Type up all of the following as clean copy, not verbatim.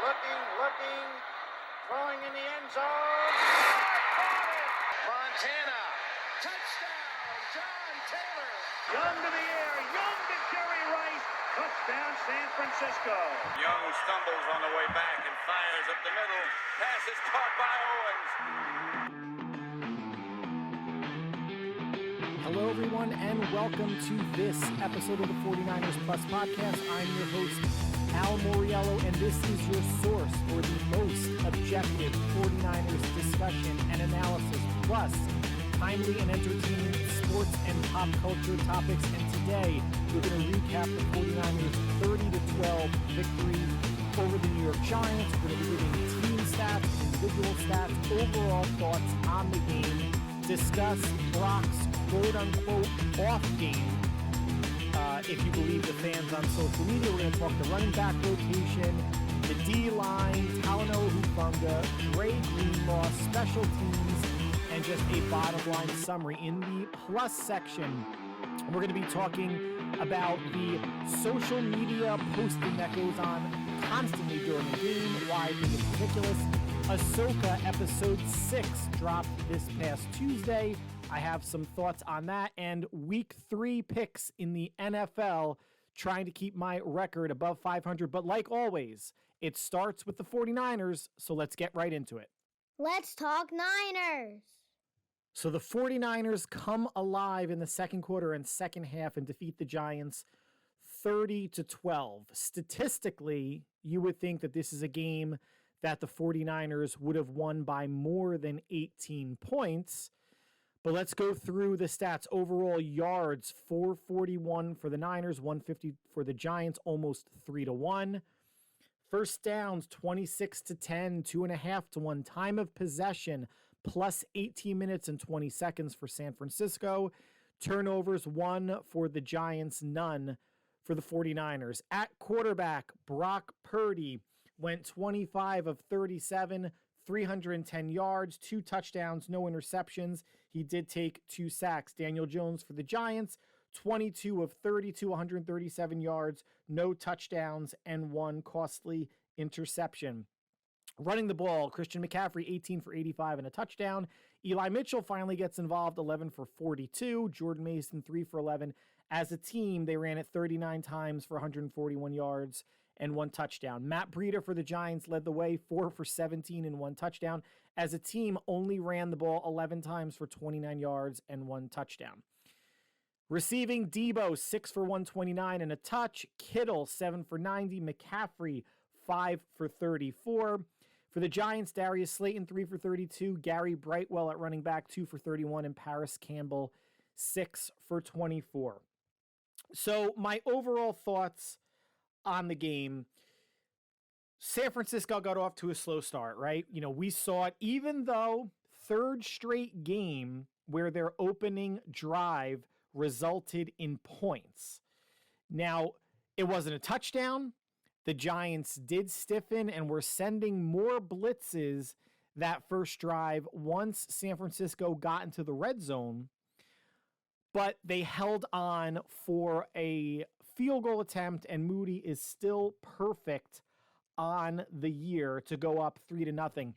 looking, throwing in the end zone. Montana, touchdown, John Taylor. Young to the air, Young to Jerry Rice, touchdown San Francisco. Young stumbles on the way back and fires up the middle. Pass is caught by Owens. Hello, everyone, and welcome to this episode of the 49ers Plus podcast. I'm your host, Al Moriello, and this is your source for the most objective 49ers discussion and analysis, plus timely and entertaining sports and pop culture topics. And today, we're going to recap the 49ers' 30-12 victory over the New York Giants. We're going to be giving team stats, individual stats, overall thoughts on the game, discuss Brock's quote-unquote off game. If you believe the fans on social media, we're going to talk the running back rotation, the D-line, Talanoa Hufanga, Dre Greenlaw, special teams, and just a bottom-line summary. In the plus section, we're going to be talking about the social media posting that goes on constantly during the game, why I think it's ridiculous. Ahsoka episode 6 dropped this past Tuesday. I have some thoughts on that, and week 3 picks in the NFL, trying to keep my record above 500. But like always, it starts with the 49ers, so let's get right into it. Let's talk Niners. So the 49ers come alive in the second quarter and second half and defeat the Giants 30-12. Statistically, you would think that this is a game that the 49ers would have won by more than 18 points. But let's go through the stats. Overall yards, 441 for the Niners, 150 for the Giants, almost 3-1. First downs, 26-10, 2.5-1. Time of possession, plus 18 minutes and 20 seconds for San Francisco. Turnovers, 1 for the Giants, none for the 49ers. At quarterback, Brock Purdy went 25 of 37, 310 yards, 2 touchdowns, no interceptions. He did take 2 sacks. Daniel Jones for the Giants, 22 of 32, 137 yards, no touchdowns, and 1 costly interception. Running the ball, Christian McCaffrey, 18 for 85 and a touchdown. Eli Mitchell finally gets involved, 11 for 42. Jordan Mason, 3 for 11. As a team, they ran it 39 times for 141 yards and 1 touchdown. Matt Breida for the Giants led the way, 4 for 17 and 1 touchdown. As a team, only ran the ball 11 times for 29 yards and 1 touchdown. Receiving, Deebo, 6 for 129 and a touch. Kittle, 7 for 90. McCaffrey, 5 for 34. For the Giants, Darius Slayton, 3 for 32. Gary Brightwell at running back, 2 for 31. And Paris Campbell, 6 for 24. So my overall thoughts on the game, San Francisco got off to a slow start, right? You know, we saw it, even though third straight game where their opening drive resulted in points. Now, it wasn't a touchdown. The Giants did stiffen and were sending more blitzes that first drive once San Francisco got into the red zone, but they held on for a field goal attempt, and Moody is still perfect on the year to go up 3-0.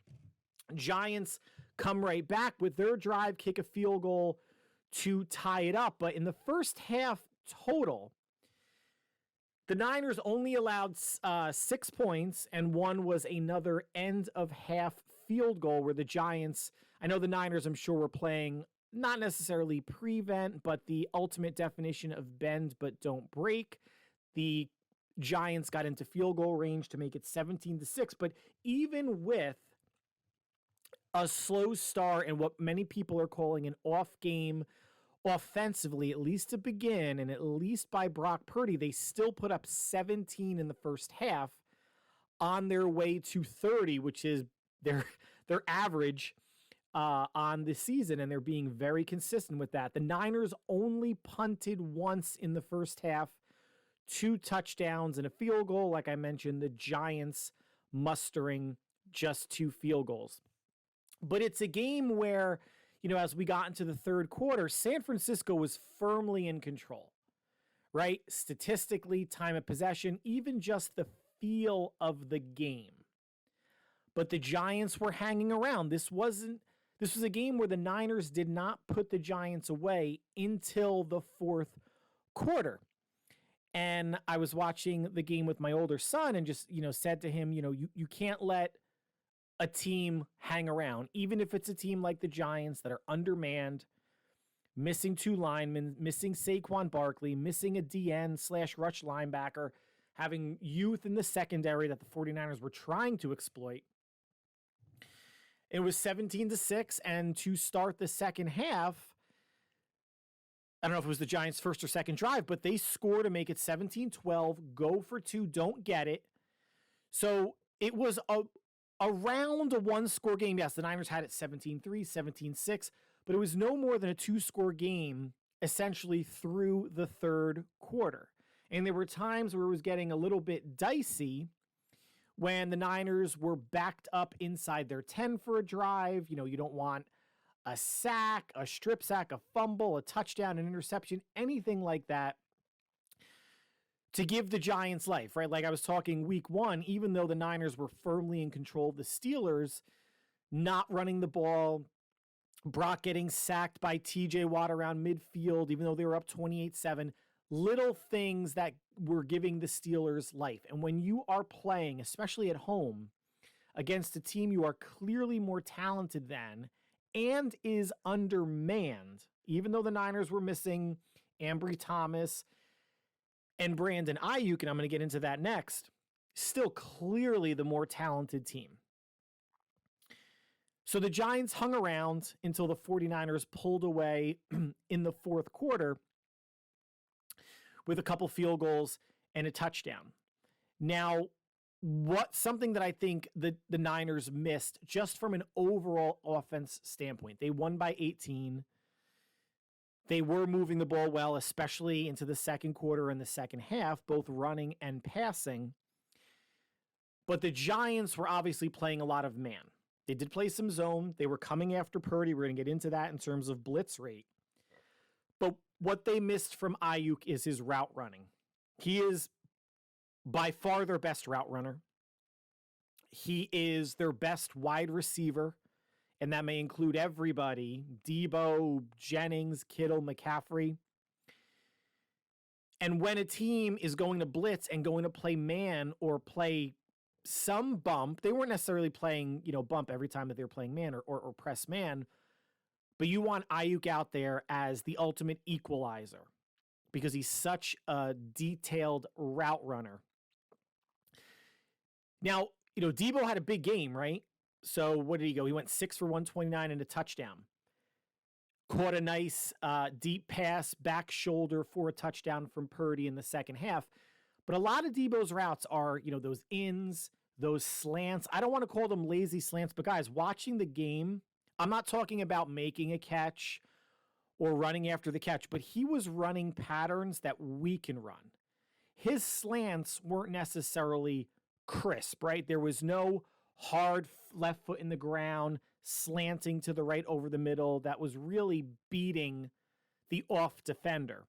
Giants come right back with their drive, kick a field goal to tie it up. But in the first half total, the Niners only allowed 6 points, and one was another end of half field goal where the Giants, I know the Niners, I'm sure, were playing not necessarily prevent, but the ultimate definition of bend but don't break. The Giants got into field goal range to make it 17-6. But even with a slow start and what many people are calling an off game offensively, at least to begin, and at least by Brock Purdy, they still put up 17 in the first half on their way to 30, which is their average on the season, and they're being very consistent with that. The Niners only punted once in the first half, 2 touchdowns and a field goal. Like I mentioned, the Giants mustering just 2 field goals. But it's a game where, you know, as we got into the third quarter, San Francisco was firmly in control, right? Statistically, time of possession, even just the feel of the game. but the Giants were hanging around. This was a game where the Niners did not put the Giants away until the fourth quarter. And I was watching the game with my older son and just, said to him, you can't let a team hang around, even if it's a team like the Giants that are undermanned, missing 2 linemen, missing Saquon Barkley, missing a DN/rush linebacker, having youth in the secondary that the 49ers were trying to exploit. It was 17-6, and to start the second half, I don't know if it was the Giants' first or second drive, but they score to make it 17-12, go for 2, don't get it. So it was around a 1-score game. Yes, the Niners had it 17-3, 17-6, but it was no more than a 2-score game essentially through the third quarter. And there were times where it was getting a little bit dicey when the Niners were backed up inside their 10 for a drive. You don't want a sack, a strip sack, a fumble, a touchdown, an interception, anything like that to give the Giants life, right? Like I was talking week 1, even though the Niners were firmly in control of the Steelers, not running the ball, Brock getting sacked by TJ Watt around midfield, even though they were up 28-7, little things that were giving the Steelers life. And when you are playing, especially at home, against a team you are clearly more talented than and is undermanned, even though the Niners were missing Ambry Thomas and Brandon Ayuk, and I'm going to get into that next, still clearly the more talented team. So the Giants hung around until the 49ers pulled away in the fourth quarter with a couple field goals and a touchdown. Now, something that I think the Niners missed just from an overall offense standpoint, they won by 18. They were moving the ball well, especially into the second quarter and the second half, both running and passing. But the Giants were obviously playing a lot of man. They did play some zone. They were coming after Purdy. We're going to get into that in terms of blitz rate. But what they missed from Ayuk is his route running. He is by far their best route runner. He is their best wide receiver, and that may include everybody: Deebo, Jennings, Kittle, McCaffrey. And when a team is going to blitz and going to play man or play some bump, they weren't necessarily playing, bump every time that they were playing man or press man, but you want Ayuk out there as the ultimate equalizer because he's such a detailed route runner. Now, Deebo had a big game, right? So what did he go? He went 6 for 129 and a touchdown. Caught a nice deep pass, back shoulder for a touchdown from Purdy in the second half. But a lot of Deebo's routes are, those ins, those slants. I don't want to call them lazy slants, but guys, watching the game, I'm not talking about making a catch or running after the catch, but he was running patterns that we can run. His slants weren't necessarily crisp, right? There was no hard left foot in the ground, slanting to the right over the middle that was really beating the off defender.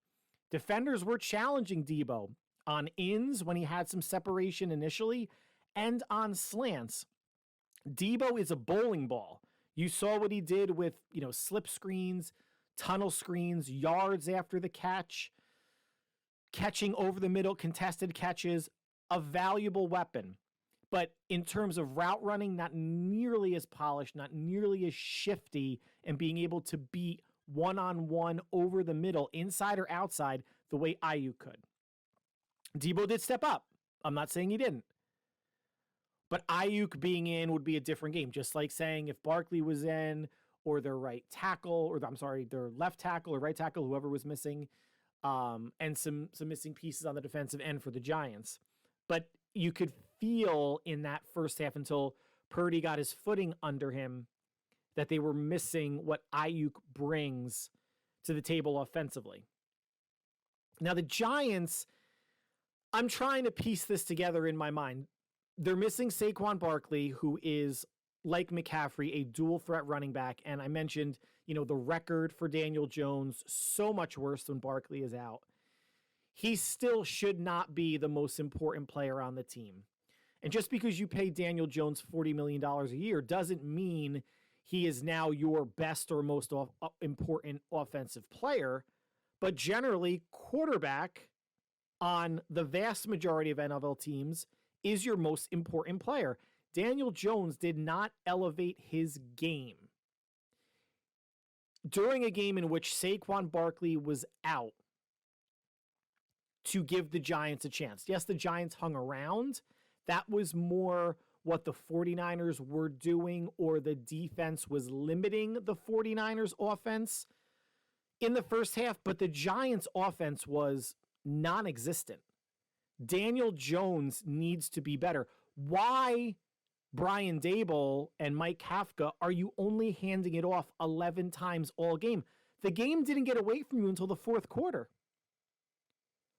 Defenders were challenging Deebo on ins when he had some separation initially and on slants. Deebo is a bowling ball. You saw what he did with, slip screens, tunnel screens, yards after the catch, catching over the middle, contested catches, a valuable weapon. But in terms of route running, not nearly as polished, not nearly as shifty, and being able to beat one-on-one over the middle, inside or outside, the way Ayuk could. Deebo did step up. I'm not saying he didn't. But Ayuk being in would be a different game. Just like saying if Barkley was in, or their right tackle, their left tackle or right tackle, whoever was missing, and some missing pieces on the defensive end for the Giants. But you could feel in that first half until Purdy got his footing under him that they were missing what Ayuk brings to the table offensively. Now the Giants, I'm trying to piece this together in my mind. They're missing Saquon Barkley, who is, like McCaffrey, a dual threat running back. And I mentioned, the record for Daniel Jones, so much worse when Barkley is out. He still should not be the most important player on the team. And just because you pay Daniel Jones $40 million a year doesn't mean he is now your best or most important offensive player. But generally, quarterback on the vast majority of NFL teams is your most important player. Daniel Jones did not elevate his game during a game in which Saquon Barkley was out to give the Giants a chance. Yes, the Giants hung around. That was more what the 49ers were doing, or the defense was limiting the 49ers offense in the first half, but the Giants offense was non-existent. Daniel Jones needs to be better. Why, Brian Daboll and Mike Kafka, are you only handing it off 11 times all game? The game didn't get away from you until the fourth quarter.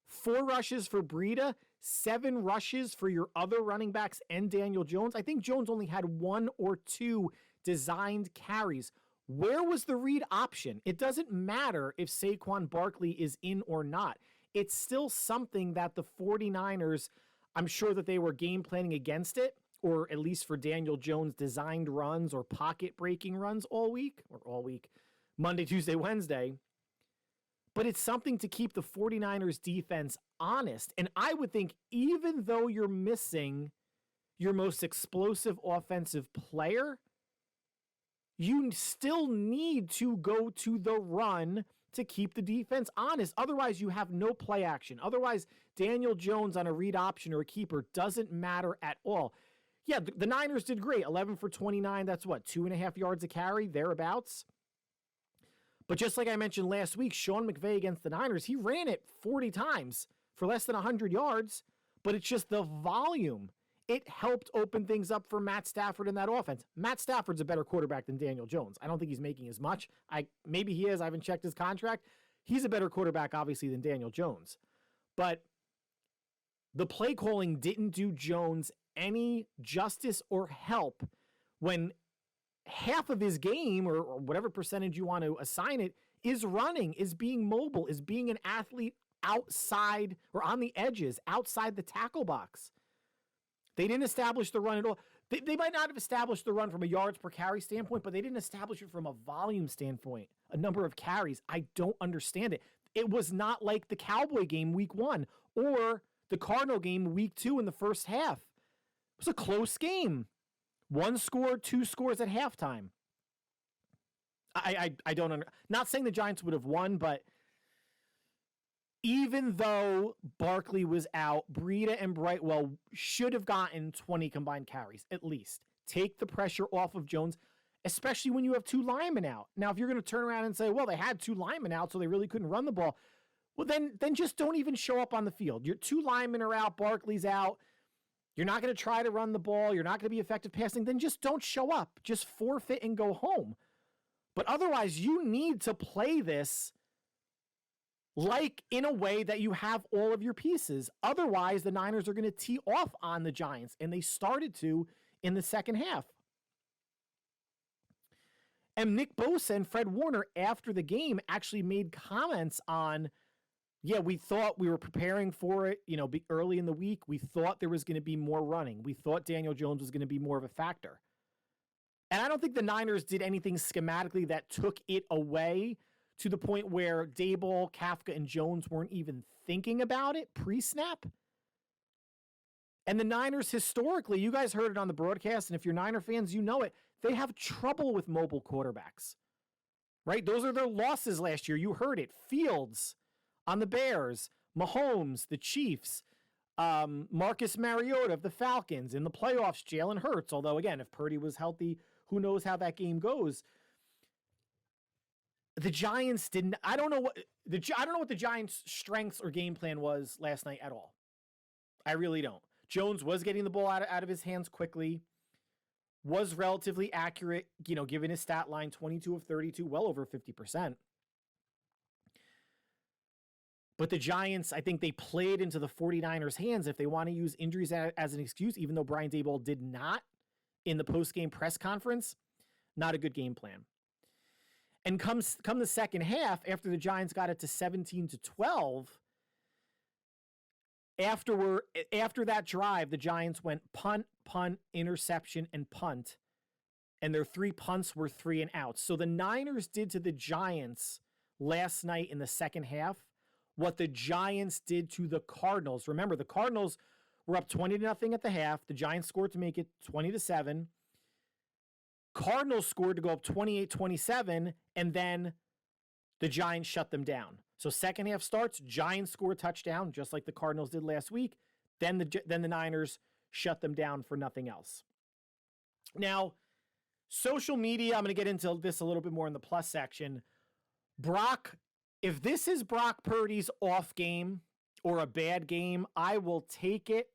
4 rushes for Breida, 7 rushes for your other running backs and Daniel Jones. I think Jones only had 1 or 2 designed carries. Where was the read option? It doesn't matter if Saquon Barkley is in or not. It's still something that the 49ers, I'm sure that they were game planning against it, or at least for Daniel Jones designed runs or pocket breaking runs all week, Monday, Tuesday, Wednesday. But it's something to keep the 49ers defense honest. And I would think even though you're missing your most explosive offensive player, you still need to go to the run to keep the defense honest. Otherwise, you have no play action. Otherwise, Daniel Jones on a read option or a keeper doesn't matter at all. Yeah, the Niners did great. 11 for 29. That's what, 2.5 yards a carry, thereabouts. But just like I mentioned last week, Sean McVay against the Niners, he ran it 40 times for less than 100 yards, but it's just the volume. It helped open things up for Matt Stafford in that offense. Matt Stafford's a better quarterback than Daniel Jones. I don't think he's making as much. Maybe he is. I haven't checked his contract. He's a better quarterback, obviously, than Daniel Jones. But the play calling didn't do Jones any justice or help when half of his game, or whatever percentage you want to assign it, is running, is being mobile, is being an athlete outside or on the edges, outside the tackle box. They didn't establish the run at all. They might not have established the run from a yards per carry standpoint, but they didn't establish it from a volume standpoint, a number of carries. I don't understand it. It was not like the Cowboy game week 1 or the Cardinal game week 2 in the first half. It was a close game. 1 score, 2 scores at halftime. I don't not saying the Giants would have won, but even though Barkley was out, Breida and Brightwell should have gotten 20 combined carries, at least. Take the pressure off of Jones, especially when you have 2 linemen out. Now, if you're going to turn around and say, well, they had 2 linemen out, so they really couldn't run the ball, well, then just don't even show up on the field. Your 2 linemen are out, Barkley's out. You're not going to try to run the ball. You're not going to be effective passing. Then just don't show up. Just forfeit and go home. But otherwise, you need to play this like in a way that you have all of your pieces. Otherwise, the Niners are going to tee off on the Giants, and they started to in the second half. And Nick Bosa and Fred Warner, after the game, actually made comments on, yeah, we thought we were preparing for it, early in the week. We thought there was going to be more running. We thought Daniel Jones was going to be more of a factor. And I don't think the Niners did anything schematically that took it away to the point where Daboll, Kafka, and Jones weren't even thinking about it pre-snap. And the Niners, historically, you guys heard it on the broadcast, and if you're Niner fans, you know it, they have trouble with mobile quarterbacks, right? Those are their losses last year. You heard it. Fields on the Bears, Mahomes, the Chiefs, Marcus Mariota of the Falcons. In the playoffs, Jalen Hurts, although, again, if Purdy was healthy, who knows how that game goes. The Giants didn't. I don't know what the Giants' strengths or game plan was last night at all. I really don't. Jones was getting the ball out of his hands quickly, was relatively accurate, given his stat line, 22 of 32, well over 50%. But the Giants, I think they played into the 49ers' hands if they want to use injuries as an excuse, even though Brian Daboll did not in the post-game press conference. Not a good game plan. And come the second half, after the Giants got it to 17-12, after that drive, the Giants went punt, interception, and punt. And their 3 punts were 3 and outs. So the Niners did to the Giants last night in the second half what the Giants did to the Cardinals. Remember, the Cardinals were up 20-0 at the half. The Giants scored to make it 20-7. Cardinals scored to go up 28-27, and then the Giants shut them down. So second half starts, Giants score a touchdown, just like the Cardinals did last week. Then the Niners shut them down for nothing else. Now, social media, I'm going to get into this a little bit more in the plus section. Brock, if this is Brock Purdy's off game or a bad game, I will take it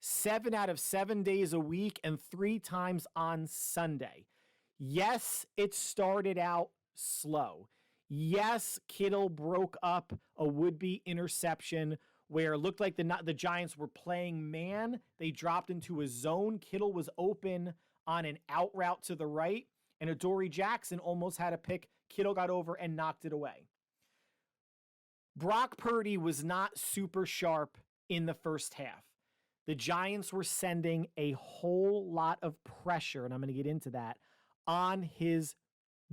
7 out of 7 days a week and 3 times on Sunday. Yes, it started out slow. Yes, Kittle broke up a would-be interception where it looked like the Giants were playing man. They dropped into a zone. Kittle was open on an out route to the right, and Adoree Jackson almost had a pick. Kittle got over and knocked it away. Brock Purdy was not super sharp in the first half. The Giants were sending a whole lot of pressure, and I'm going to get into that, on his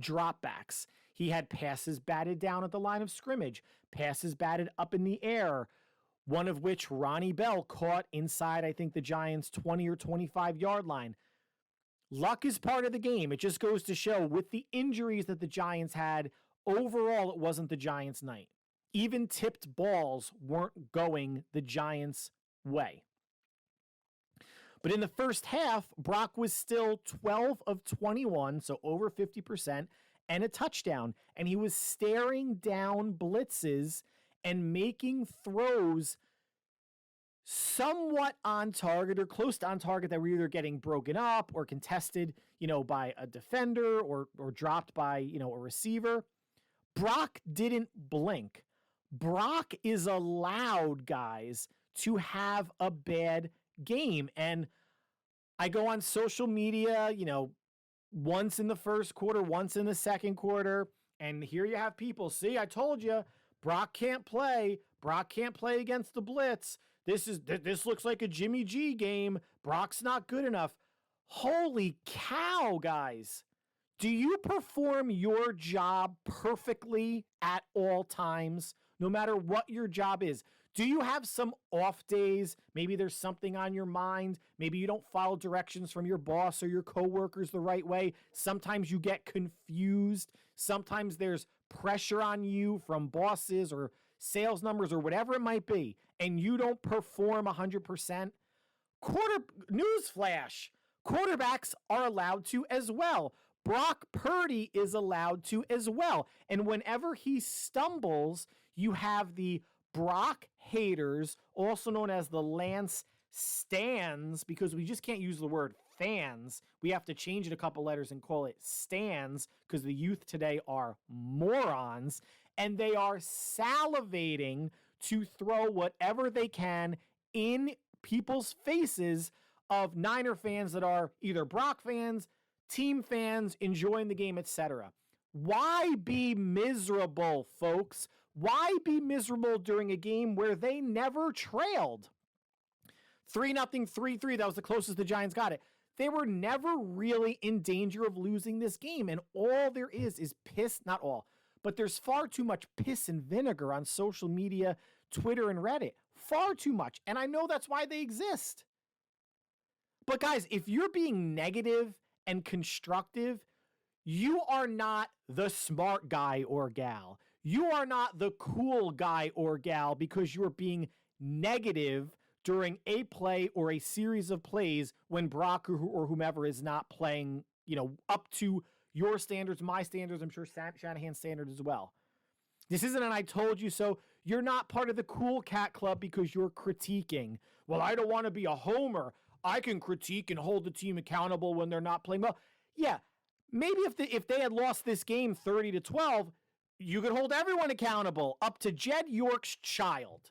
dropbacks. He had passes batted down at the line of scrimmage, passes batted up in the air, one of which Ronnie Bell caught inside, I think, the Giants' 20 or 25-yard line. Luck is part of the game. It just goes to show with the injuries that the Giants had, overall, it wasn't the Giants' night. Even tipped balls weren't going the Giants' way. But in the first half, Brock was still 12 of 21, so over 50%, and a touchdown. And he was staring down blitzes and making throws somewhat on target or close to on target that were either getting broken up or contested, by a defender or dropped by, a receiver. Brock didn't blink. Brock is allowed, guys, to have a bad game. And I go on social media, once in the first quarter, once in the second quarter, and here you have people, see, I told you, Brock can't play. Brock can't play against the blitz. This looks like a Jimmy G game. Brock's not good enough. Holy cow, guys. Do you perform your job perfectly at all times, no matter what your job is? Do you have some off days? Maybe there's something on your mind. Maybe you don't follow directions from your boss or your coworkers the right way. Sometimes you get confused. Sometimes there's pressure on you from bosses or sales numbers or whatever it might be, and you don't perform 100%. Newsflash, quarterbacks are allowed to as well. Brock Purdy is allowed to as well. And whenever he stumbles, you have the Brock haters, also known as the Lance Stans, because we just can't use the word fans. We have to change it a couple letters and call it Stans, because the youth today are morons, and they are salivating to throw whatever they can in people's faces of Niner fans that are either Brock fans, team fans, enjoying the game, etc. Why be miserable, folks? Why be miserable during a game where they never trailed? 3-0, 3-3, that was the closest the Giants got it. They were never really in danger of losing this game, and all there is piss, not all, but there's far too much piss and vinegar on social media, Twitter and Reddit. Far too much, and I know that's why they exist. But guys, if you're being negative and constructive, you are not the smart guy or gal. You are not the cool guy or gal because you're being negative during a play or a series of plays when Brock or whomever is not playing, up to your standards, my standards, I'm sure Shanahan's standards as well. This isn't an I told you so. You're not part of the cool cat club because you're critiquing. Well, I don't want to be a homer. I can critique and hold the team accountable when they're not playing well. Yeah, maybe if they had lost this game 30-12, you could hold everyone accountable up to Jed York's child.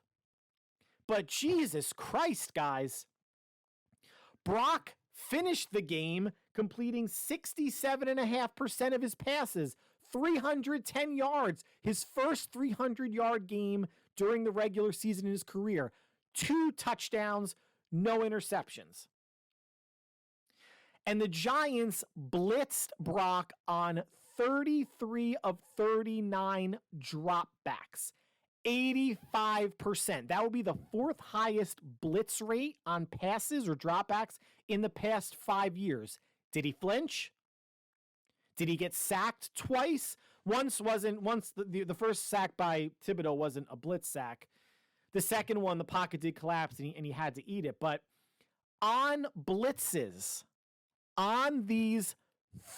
But Jesus Christ, guys. Brock finished the game completing 67.5% of his passes, 310 yards, his first 300-yard game during the regular season in his career. 2 touchdowns, no interceptions. And the Giants blitzed Brock on 33 of 39 dropbacks, 85%. That would be the 4th highest blitz rate on passes or dropbacks in the past 5 years. Did he flinch? Did he get sacked twice? Once the first sack by Thibodeau wasn't a blitz sack. The second one, the pocket did collapse and he had to eat it. But on blitzes, on these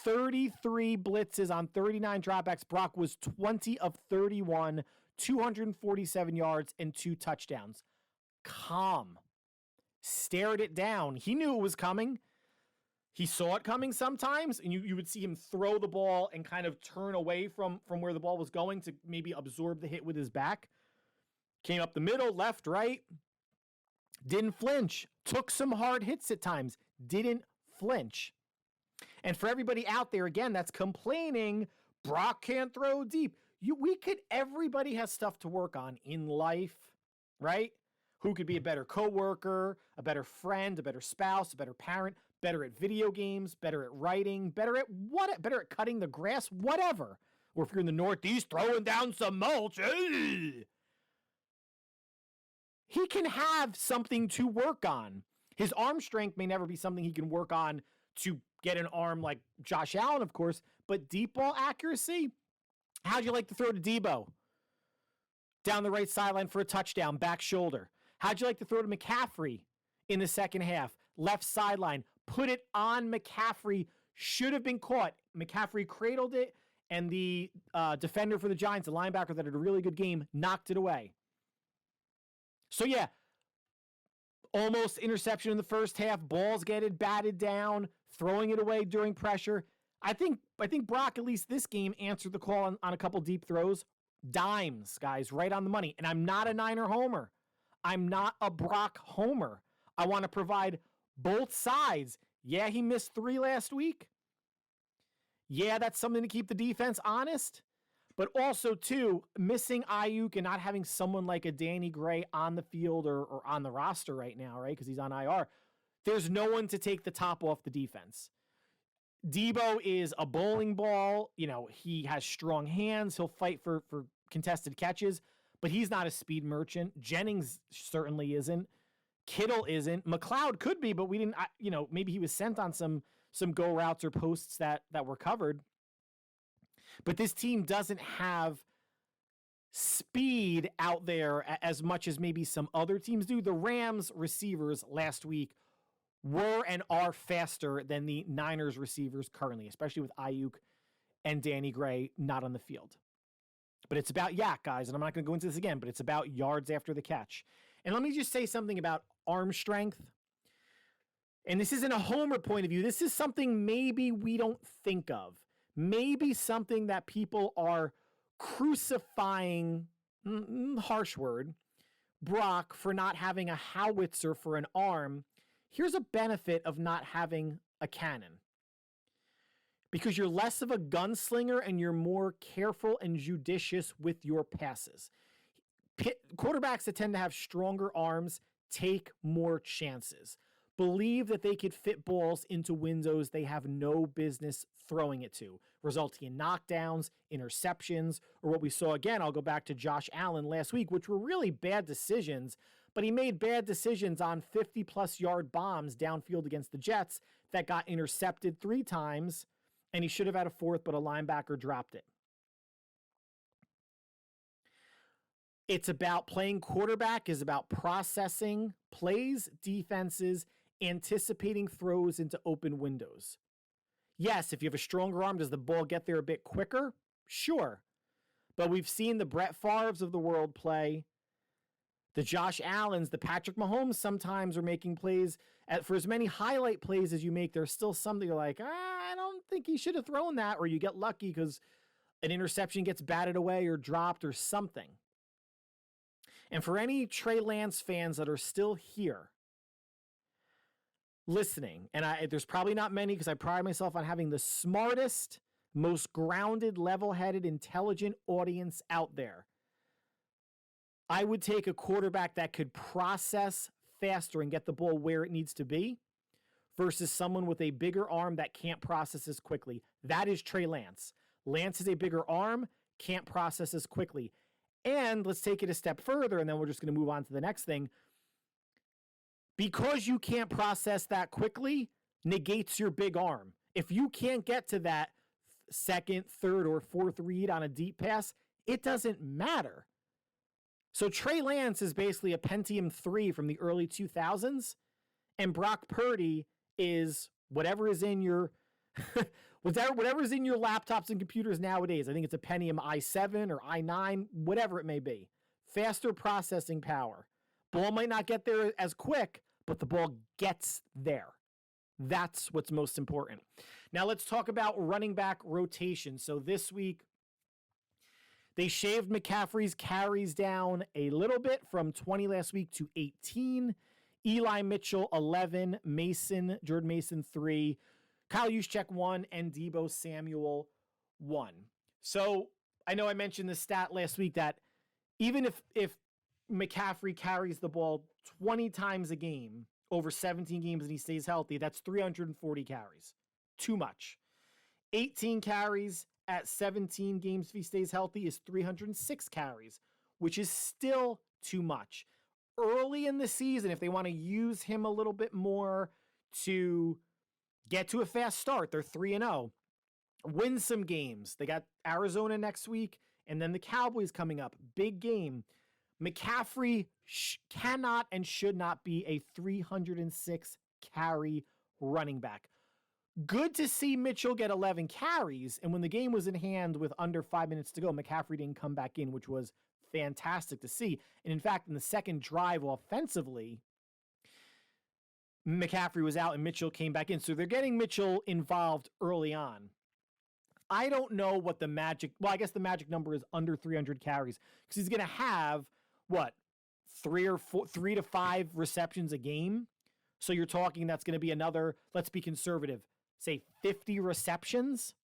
33 blitzes on 39 dropbacks, Brock was 20 of 31, 247 yards and 2 touchdowns. Calm. Stared it down. He knew it was coming. He saw it coming sometimes, and you would see him throw the ball and kind of turn away from where the ball was going to maybe absorb the hit with his back. Came up the middle, left, right. Didn't flinch. Took some hard hits at times. Didn't flinch. And for everybody out there, again, that's complaining, Brock can't throw deep. Everybody has stuff to work on in life, right? Who could be a better coworker, a better friend, a better spouse, a better parent, better at video games, better at writing, better at cutting the grass, whatever. Or if you're in the Northeast, throwing down some mulch. He can have something to work on. His arm strength may never be something he can work on to get an arm like Josh Allen, of course, but deep ball accuracy, how'd you like to throw to Deebo? Down the right sideline for a touchdown, back shoulder. How'd you like to throw to McCaffrey in the second half? Left sideline, put it on McCaffrey, should have been caught. McCaffrey cradled it, and the defender for the Giants, the linebacker that had a really good game, knocked it away. So yeah, almost interception in the first half, balls getting batted down, throwing it away during pressure. I think Brock, at least this game, answered the call on a couple deep throws. Dimes, guys, right on the money. And I'm not a Niner homer. I'm not a Brock homer. I want to provide both sides. Yeah, he missed 3 last week. Yeah, that's something to keep the defense honest. But also, too, missing Ayuk and not having someone like a Danny Gray on the field or on the roster right now, right, because he's on IR, there's no one to take the top off the defense. Deebo is a bowling ball. You know, he has strong hands. He'll fight for contested catches, but he's not a speed merchant. Jennings certainly isn't. Kittle isn't. McLeod could be, but we didn't, maybe he was sent on some go routes or posts that were covered. But this team doesn't have speed out there as much as maybe some other teams do. The Rams receivers last week were and are faster than the Niners receivers currently, especially with Ayuk and Danny Gray not on the field. But it's about yak, guys, and I'm not going to go into this again, but it's about yards after the catch. And let me just say something about arm strength. And this isn't a homer point of view. This is something maybe we don't think of. Maybe something that people are crucifying, harsh word, Brock for not having a howitzer for an arm. Here's a benefit of not having a cannon. Because you're less of a gunslinger and you're more careful and judicious with your passes. Quarterbacks that tend to have stronger arms take more chances. Believe that they could fit balls into windows they have no business throwing it to, resulting in knockdowns, interceptions, or what we saw again, I'll go back to Josh Allen last week, which were really bad decisions, but he made bad decisions on 50-plus yard bombs downfield against the Jets that got intercepted 3 times, and he should have had a 4th, but a linebacker dropped it. It's about playing quarterback, is about processing plays, defenses, anticipating throws into open windows. Yes, if you have a stronger arm, does the ball get there a bit quicker? Sure. But we've seen the Brett Favres of the world play. The Josh Allens, the Patrick Mahomes sometimes are making plays. For as many highlight plays as you make, there's still some that you're like, I don't think he should have thrown that, or you get lucky because an interception gets batted away or dropped or something. And for any Trey Lance fans that are still here listening, and there's probably not many because I pride myself on having the smartest, most grounded, level-headed, intelligent audience out there. I would take a quarterback that could process faster and get the ball where it needs to be versus someone with a bigger arm that can't process as quickly. That is Trey Lance. Lance has a bigger arm, can't process as quickly. And let's take it a step further, and then we're just going to move on to the next thing. Because you can't process that quickly, negates your big arm. If you can't get to that second, third, or fourth read on a deep pass, it doesn't matter. So Trey Lance is basically a Pentium 3 from the early 2000s, and Brock Purdy is whatever is in your whatever's in your laptops and computers nowadays. I think it's a Pentium i7 or i9, whatever it may be. Faster processing power. Ball might not get there as quick, but the ball gets there. That's what's most important. Now let's talk about running back rotation. So this week, they shaved McCaffrey's carries down a little bit from 20 last week to 18. Eli Mitchell, 11. Jordan Mason, 3. Kyle Juszczyk, 1. And Deebo Samuel, 1. So I know I mentioned the stat last week that even if McCaffrey carries the ball 20 times a game over 17 games and he stays healthy, that's 340 carries. Too much. 18 carries at 17 games if he stays healthy is 306 carries, which is still too much. Early in the season, if they want to use him a little bit more to get to a fast start, they're 3-0. Win some games. They got Arizona next week and then the Cowboys coming up. Big game. McCaffrey cannot and should not be a 306 carry running back. Good to see Mitchell get 11 carries, and when the game was in hand with under 5 minutes to go, McCaffrey didn't come back in, which was fantastic to see. And in fact, in the second drive offensively, McCaffrey was out and Mitchell came back in. So they're getting Mitchell involved early on. I don't know what the magic, well, I guess the magic number is under 300 carries because he's going to have, 3 to 5 receptions a game. So you're talking that's going to be another, let's be conservative, say 50 receptions.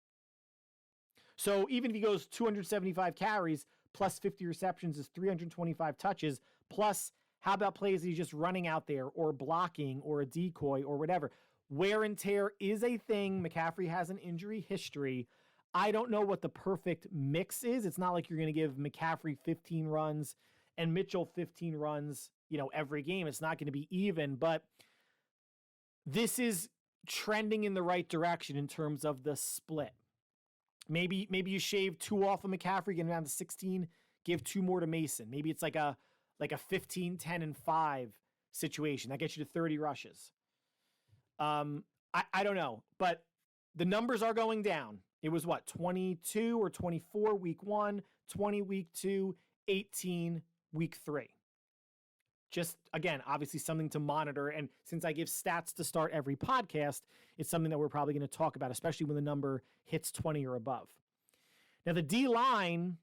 So even if he goes 275 carries plus 50 receptions is 325 touches, plus how about plays that he's just running out there or blocking or a decoy or whatever. Wear and tear is a thing. McCaffrey has an injury history. I don't know what the perfect mix is. It's not like you're going to give McCaffrey 15 runs and Mitchell 15 runs, every game. It's not going to be even, but this is trending in the right direction in terms of the split. Maybe you shave 2 off of McCaffrey, get him down to 16, give 2 more to Mason. Maybe it's like a 15, 10, and 5 situation. That gets you to 30 rushes. I don't know, but the numbers are going down. It was 22 or 24 week 1, 20 week 2, 18 week 3. Just, again, obviously something to monitor. And since I give stats to start every podcast, it's something that we're probably going to talk about, especially when the number hits 20 or above. Now, the D-line,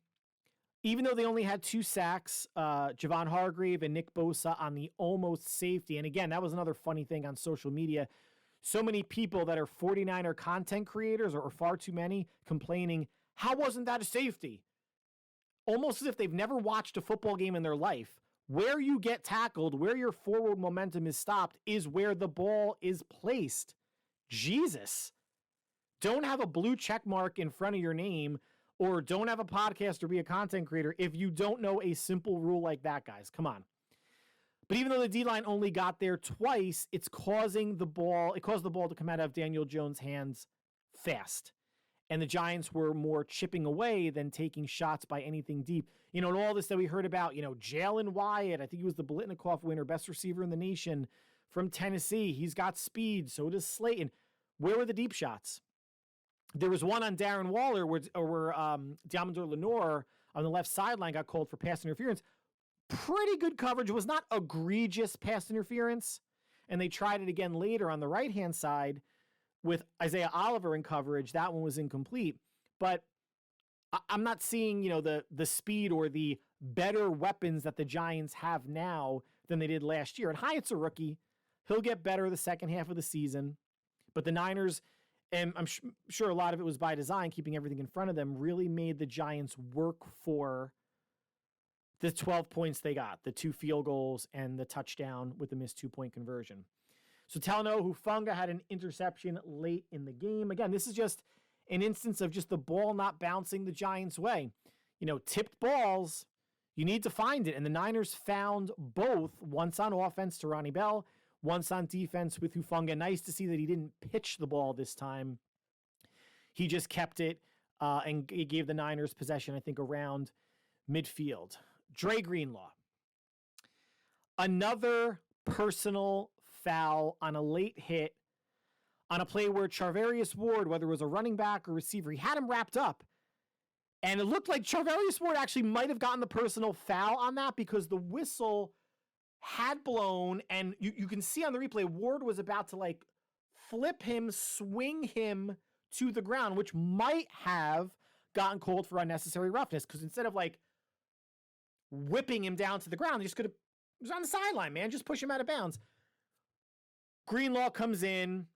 even though they only had 2 sacks, Javon Hargrave and Nick Bosa on the almost safety. And again, that was another funny thing on social media. So many people that are 49er content creators, or far too many, complaining, how wasn't that a safety? Almost as if they've never watched a football game in their life. Where you get tackled, where your forward momentum is stopped, is where the ball is placed. Jesus. Don't have a blue check mark in front of your name, or don't have a podcast or be a content creator if you don't know a simple rule like that, guys. Come on. But even though the D-line only got there twice, it caused the ball to come out of Daniel Jones' hands fast. And the Giants were more chipping away than taking shots by anything deep. And all this that we heard about, Jalen Wyatt, I think he was the Blitnikoff winner, best receiver in the nation from Tennessee. He's got speed. So does Slayton. Where were the deep shots? There was one on Darren Waller where Diamondor Lenore on the left sideline got called for pass interference. Pretty good coverage. It was not egregious pass interference. And they tried it again later on the right-hand side with Isaiah Oliver in coverage. That one was incomplete. But I'm not seeing, the speed or the better weapons that the Giants have now than they did last year. And Hyatt's a rookie. He'll get better the second half of the season. But the Niners, and I'm sure a lot of it was by design, keeping everything in front of them, really made the Giants work for the 12 points they got, the 2 field goals and the touchdown with the missed 2-point conversion. So Talanoa Hufanga had an interception late in the game. Again, this is just an instance of just the ball not bouncing the Giants' way. Tipped balls, you need to find it. And the Niners found both, once on offense to Ronnie Bell, once on defense with Hufanga. Nice to see that he didn't pitch the ball this time. He just kept it and it gave the Niners possession, I think, around midfield. Dre Greenlaw. Another personal foul on a late hit on a play where Charvarius Ward, whether it was a running back or receiver, he had him wrapped up. And it looked like Charvarius Ward actually might have gotten the personal foul on that because the whistle had blown. And you can see on the replay, Ward was about to flip him, swing him to the ground, which might have gotten called for unnecessary roughness because instead of whipping him down to the ground, they just could have, he was on the sideline, man, just push him out of bounds. Greenlaw comes in,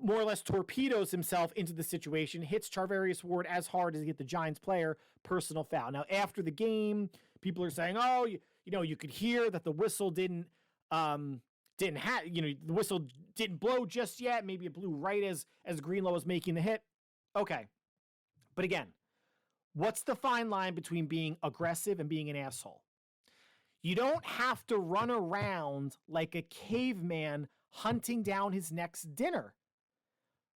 more or less torpedoes himself into the situation, hits Charvarius Ward as hard as he hit the Giants player, personal foul. Now, after the game, people are saying, oh, you could hear that the whistle the whistle didn't blow just yet. Maybe it blew right as Greenlaw was making the hit. Okay. But again, what's the fine line between being aggressive and being an asshole? You don't have to run around like a caveman hunting down his next dinner.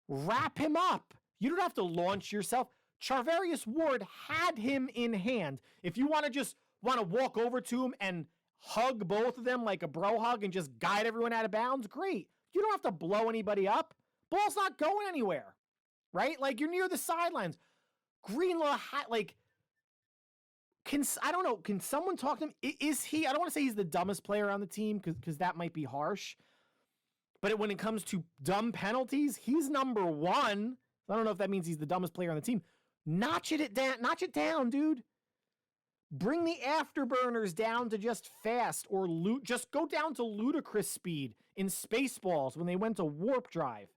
Wrap him up. You don't have to launch yourself. Charvarius Ward had him in hand. If you want to walk over to him and hug both of them like a bro hug and just guide everyone out of bounds, great. You don't have to blow anybody up. Ball's not going anywhere, right? You're near the sidelines. Greenlaw had, I don't know, can someone talk to him? Is he, I don't want to say he's the dumbest player on the team because that might be harsh. But when it comes to dumb penalties, he's number 1. I don't know if that means he's the dumbest player on the team. Notch it down, dude. Bring the afterburners down to just fast or just go down to ludicrous speed in Spaceballs when they went to warp drive.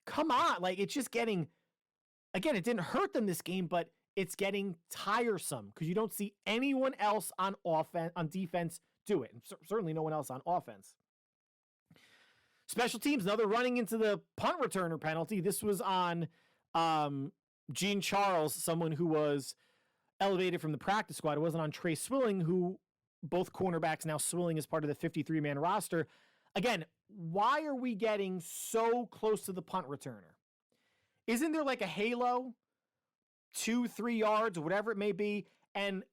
Come on, it's just getting, again, it didn't hurt them this game, but it's getting tiresome because you don't see anyone else on defense do it. And certainly no one else on offense. Special teams, another running into the punt returner penalty. This was on Gene Charles, someone who was elevated from the practice squad. It wasn't on Trey Swilling, who both cornerbacks now Swilling is part of the 53-man roster. Again, why are we getting so close to the punt returner? Isn't there a halo, 2-3 yards, or whatever it may be? And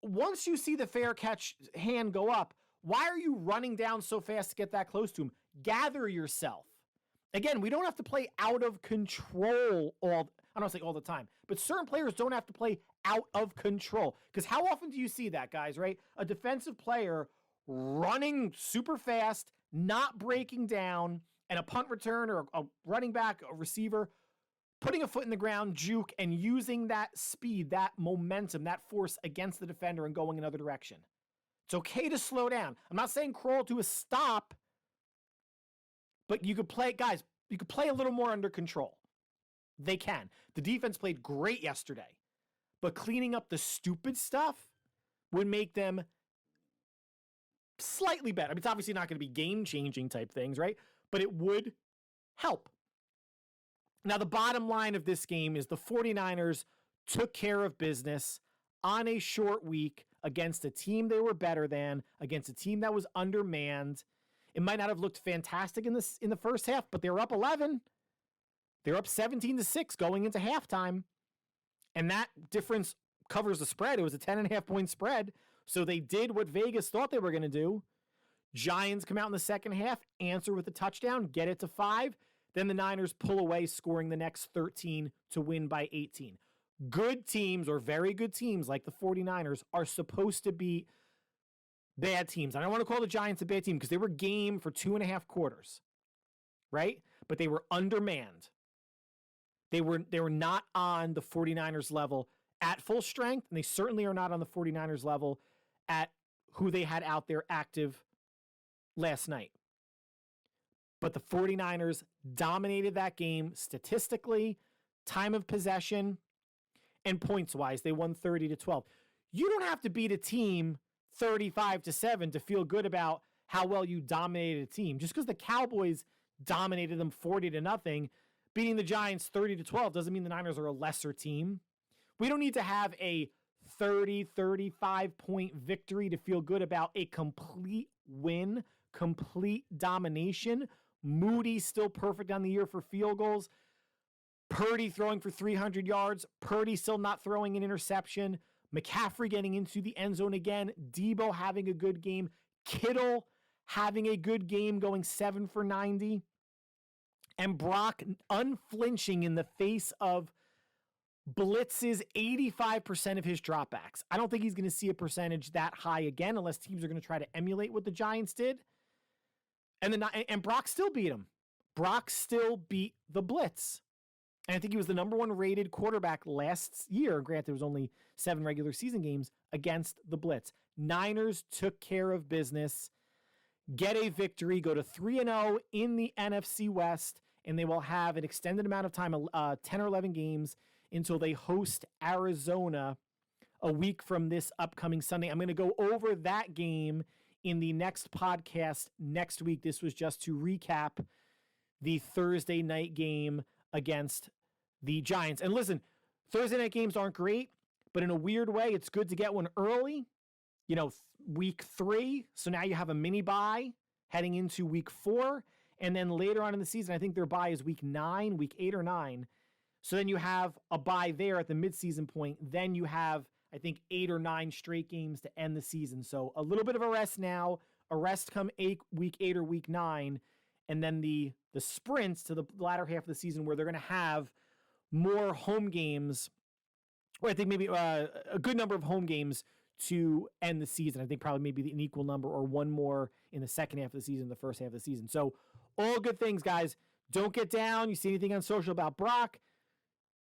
once you see the fair catch hand go up, why are you running down so fast to get that close to him? Gather yourself. Again, we don't have to play out of control I don't say all the time, but certain players don't have to play out of control. Because how often do you see that, guys, right? A defensive player running super fast, not breaking down, and a punt return or a running back, a receiver, putting a foot in the ground, juke, and using that speed, that momentum, that force against the defender and going another direction. It's okay to slow down. I'm not saying crawl to a stop, but you could play, guys, you could play a little more under control. They can. The defense played great yesterday, but cleaning up the stupid stuff would make them slightly better. I mean, it's obviously not going to be game-changing type things, right? But it would help. Now, the bottom line of this game is the 49ers took care of business on a short week against a team they were better than, against a team that was undermanned. It might not have looked fantastic in the first half, but they were up 11. They're up 17-6 going into halftime. And that difference covers the spread. It was a 10.5-point spread. So they did what Vegas thought they were going to do. Giants come out in the second half, answer with a touchdown, get it to 5. Then the Niners pull away, scoring the next 13 to win by 18. Good teams or very good teams like the 49ers are supposed to beat bad teams. I don't want to call the Giants a bad team because they were game for 2.5 quarters, right? But they were undermanned. They were not on the 49ers level at full strength, and they certainly are not on the 49ers level at who they had out there active last night. But the 49ers dominated that game statistically, time of possession, and points-wise. They won 30-12. You don't have to beat a team 35-7 to feel good about how well you dominated a team. Just because the Cowboys dominated them 40-0, beating the Giants 30-12 doesn't mean the Niners are a lesser team. We don't need to have a 35 point victory to feel good about a complete win, complete domination. Moody still perfect on the year for field goals. Purdy throwing for 300 yards. Purdy still not throwing an interception. McCaffrey getting into the end zone again. Deebo having a good game. Kittle having a good game, going 7 for 90. And Brock unflinching in the face of blitzes 85% of his dropbacks. I don't think he's going to see a percentage that high again unless teams are going to try to emulate what the Giants did. And Brock still beat him. Brock still beat the blitz. And I think he was the number 1 rated quarterback last year. Granted, it was only 7 regular season games against the blitz. Niners took care of business, get a victory, go to 3-0 in the NFC West, and they will have an extended amount of time, 10 or 11 games, until they host Arizona a week from this upcoming Sunday. I'm going to go over that game in the next podcast next week. This was just to recap the Thursday night game against the Giants. And listen, Thursday night games aren't great, but in a weird way, it's good to get one early, week 3. So now you have a mini bye heading into week 4. And then later on in the season, I think their bye is week 9, week 8 or 9. So then you have a bye there at the midseason point. Then you have, I think, 8 or 9 straight games to end the season. So a little bit of a rest now, a rest come week 8 or week 9, and then the sprints to the latter half of the season where they're going to have more home games, or I think maybe a good number of home games to end the season. I think probably maybe an equal number or one more in the second half of the season, the first half of the season. So all good things, guys. Don't get down. You see anything on social about Brock,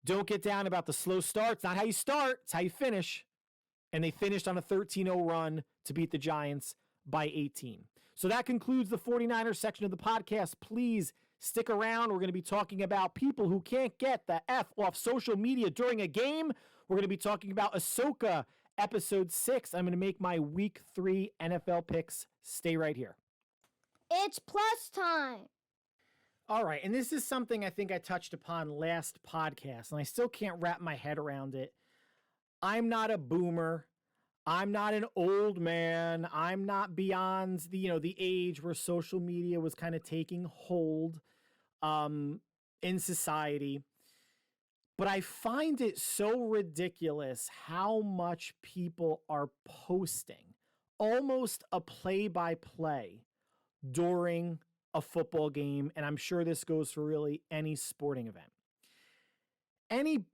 don't get down about the slow start. It's not how you start, it's how you finish. And they finished on a 13-0 run to beat the Giants by 18. So that concludes the 49ers section of the podcast. Please stick around. We're going to be talking about people who can't get the F off social media during a game. We're going to be talking about Ahsoka, episode 6. I'm going to make my week 3 NFL picks. Stay right here. It's plus time. All right, and this is something I think I touched upon last podcast, and I still can't wrap my head around it. I'm not a boomer. I'm not an old man. I'm not beyond the age where social media was kind of taking hold in society. But I find it so ridiculous how much people are posting almost a play-by-play during a football game, and I'm sure this goes for really any sporting event. Any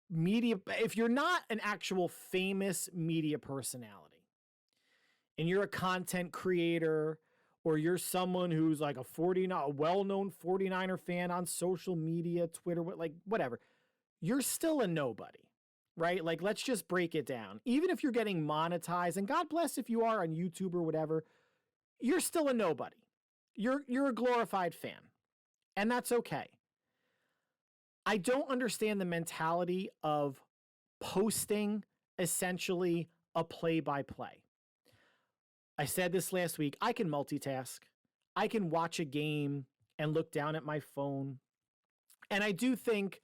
media, if you're not an actual famous media personality, and you're a content creator, or you're someone who's like a well-known 49er fan on social media, Twitter, whatever, you're still a nobody, right? Like, let's just break it down. Even if you're getting monetized, and God bless if you are on YouTube or whatever, you're still a nobody. You're a glorified fan, and that's okay. I don't understand the mentality of posting essentially a play-by-play. I said this last week. I can multitask. I can watch a game and look down at my phone. And I do think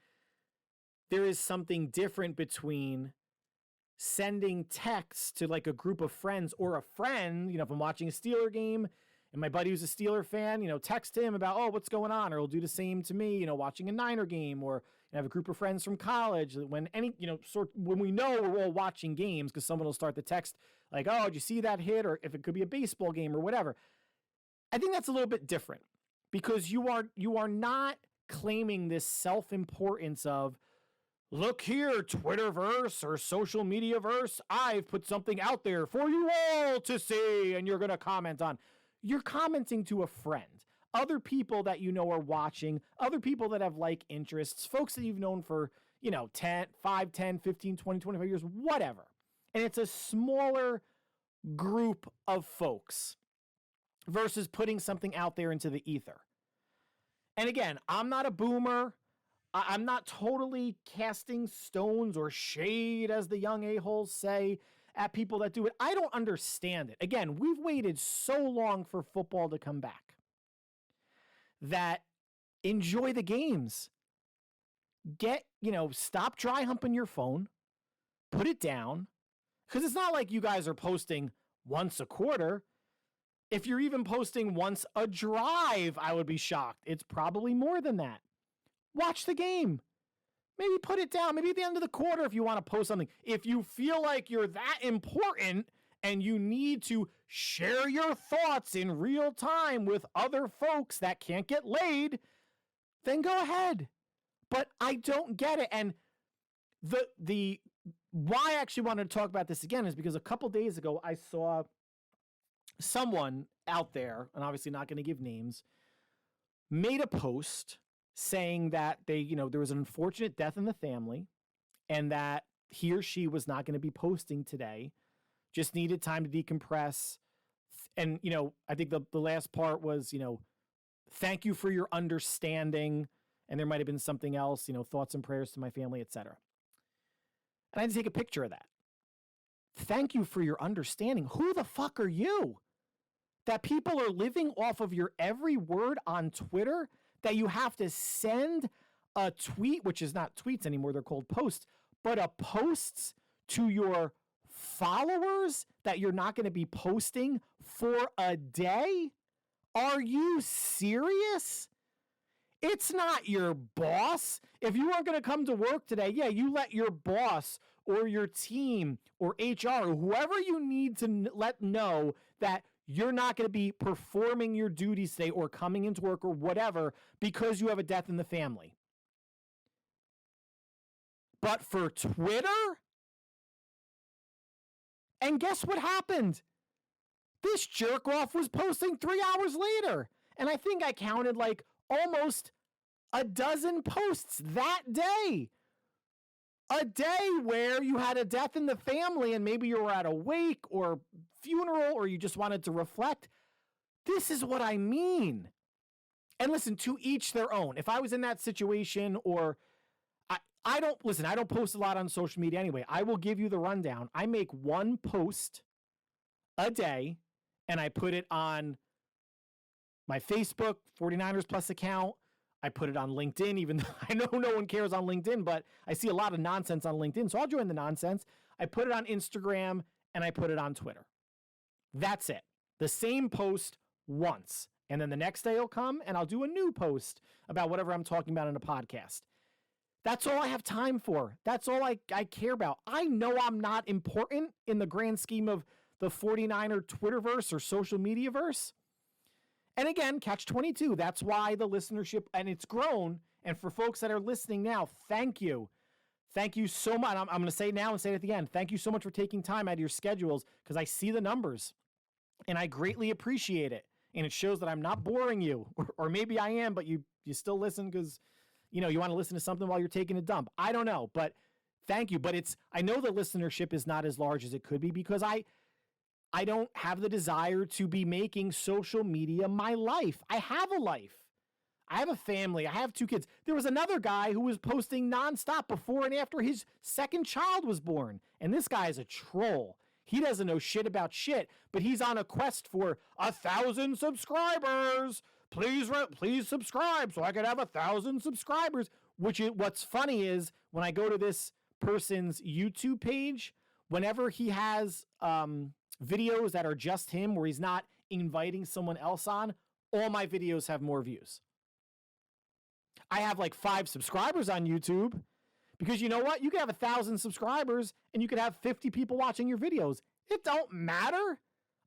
there is something different between sending texts to like a group of friends or a friend, if I'm watching a Steeler game, and my buddy who's a Steeler fan, text him about, what's going on? Or he'll do the same to me, watching a Niner game, or have a group of friends from college. When when we know we're all watching games, because someone will start the text like, did you see that hit? Or if it could be a baseball game or whatever. I think that's a little bit different because you are not claiming this self-importance of, look here, Twitterverse or social media verse, I've put something out there for you all to see, and you're going to comment on. You're commenting to a friend, other people that are watching, other people that have like interests, folks that you've known for, 5, 10, 15, 20, 25 years, whatever. And it's a smaller group of folks versus putting something out there into the ether. And again, I'm not a boomer. I'm not totally casting stones or shade, as the young a-holes say. at people that do it. I don't understand it. Again, we've waited so long for football to come back that enjoy the games. Stop dry humping your phone, put it down, because it's not like you guys are posting once a quarter. If you're even posting once a drive, I would be shocked. It's probably more than that. Watch the game. Maybe put it down. Maybe at the end of the quarter if you want to post something. If you feel like you're that important and you need to share your thoughts in real time with other folks that can't get laid, then go ahead. But I don't get it. And the why I actually wanted to talk about this again is because a couple days ago I saw someone out there, and obviously not going to give names, made a post saying that there was an unfortunate death in the family and that he or she was not going to be posting today, just needed time to decompress. And, I think the last part was, thank you for your understanding. And there might've been something else, thoughts and prayers to my family, etc. And I had to take a picture of that. Thank you for your understanding. Who the fuck are you? That people are living off of your every word on Twitter, that you have to send a tweet, which is not tweets anymore, they're called posts, but a posts to your followers that you're not going to be posting for a day? Are you serious? It's not your boss. If you aren't going to come to work today, yeah, you let your boss or your team or HR or whoever you need to let know that you're not going to be performing your duties today or coming into work or whatever because you have a death in the family. But for Twitter? And guess what happened? This jerk off was posting 3 hours later. And I think I counted like almost a dozen posts that day. A day where you had a death in the family and maybe you were at a wake or funeral or you just wanted to reflect. This is what I mean. And listen, to each their own. If I was in that situation or I don't post a lot on social media anyway. I will give you the rundown. I make one post a day and I put it on my Facebook 49ers Plus account. I put it on LinkedIn, even though I know no one cares on LinkedIn, but I see a lot of nonsense on LinkedIn, so I'll join the nonsense. I put it on Instagram, and I put it on Twitter. That's it. The same post once. And then the next day will come, and I'll do a new post about whatever I'm talking about in a podcast. That's all I have time for. That's all I care about. I know I'm not important in the grand scheme of the 49er Twitterverse or social media verse. And again, catch 22. That's why the listenership, and it's grown. And for folks that are listening now, thank you. Thank you so much. I'm going to say it now and say it at the end. Thank you so much for taking time out of your schedules because I see the numbers and I greatly appreciate it. And it shows that I'm not boring you, or maybe I am, but you still listen because, you want to listen to something while you're taking a dump. I don't know, but thank you. But I know the listenership is not as large as it could be because I don't have the desire to be making social media my life. I have a life. I have a family. I have 2 kids. There was another guy who was posting nonstop before and after his second child was born. And this guy is a troll. He doesn't know shit about shit, but he's on a quest for 1,000 subscribers. Please subscribe so I could have 1,000 subscribers. What's funny is when I go to this person's YouTube page, whenever he has videos that are just him where he's not inviting someone else on, all my videos have more views. I have like 5 subscribers on YouTube because you know what? You could have 1,000 subscribers and you could have 50 people watching your videos. It don't matter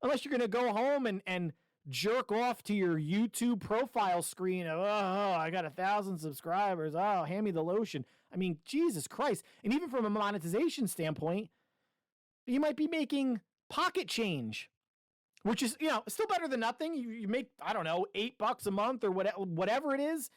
unless you're going to go home and jerk off to your YouTube profile screen of, oh, I got 1,000 subscribers. Oh, hand me the lotion. I mean, Jesus Christ. And even from a monetization standpoint, you might be making pocket change, which is, still better than nothing. You make, I don't know, $8 a month or whatever it is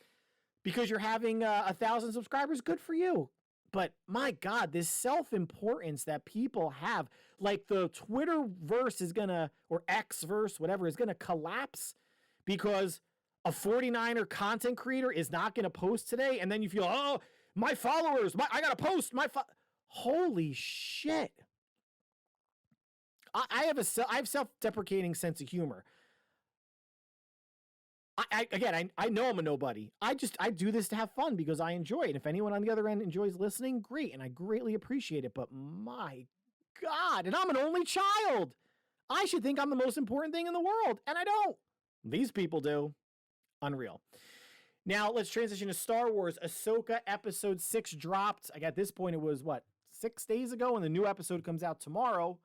because you're having 1,000 subscribers. Good for you. But my God, this self-importance that people have, like the Twitterverse is gonna, or Xverse, whatever, is gonna collapse because a 49er content creator is not gonna post today. And then you feel, oh, my followers, I gotta post holy shit. I have self-deprecating sense of humor. I know I'm a nobody. I do this to have fun because I enjoy it. If anyone on the other end enjoys listening, great, and I greatly appreciate it. But my God, and I'm an only child. I should think I'm the most important thing in the world, and I don't. These people do. Unreal. Now let's transition to Star Wars. Ahsoka episode 6 dropped. At this point, it was 6 days ago, and the new episode comes out tomorrow.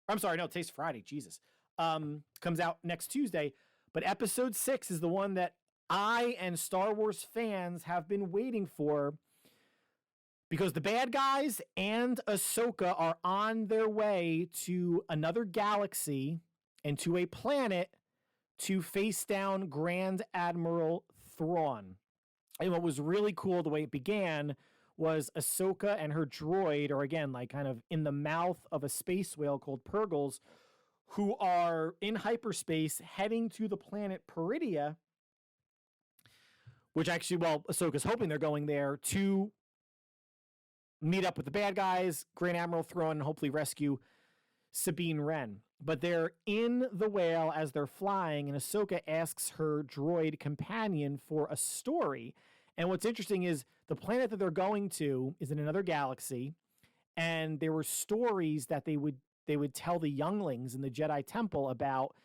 I'm sorry, no, today's Friday. Jesus. Comes out next Tuesday. But episode 6 is the one that I and Star Wars fans have been waiting for because the bad guys and Ahsoka are on their way to another galaxy and to a planet to face down Grand Admiral Thrawn. And what was really cool, the way it began, was Ahsoka and her droid are, again, kind of in the mouth of a space whale called Purgles, who are in hyperspace heading to the planet Peridia, which actually, Ahsoka's hoping they're going there to meet up with the bad guys, Grand Admiral Thrawn, and hopefully rescue Sabine Wren. But they're in the whale as they're flying, and Ahsoka asks her droid companion for a story. And what's interesting is the planet that they're going to is in another galaxy, and there were stories that they would tell the younglings in the Jedi Temple about,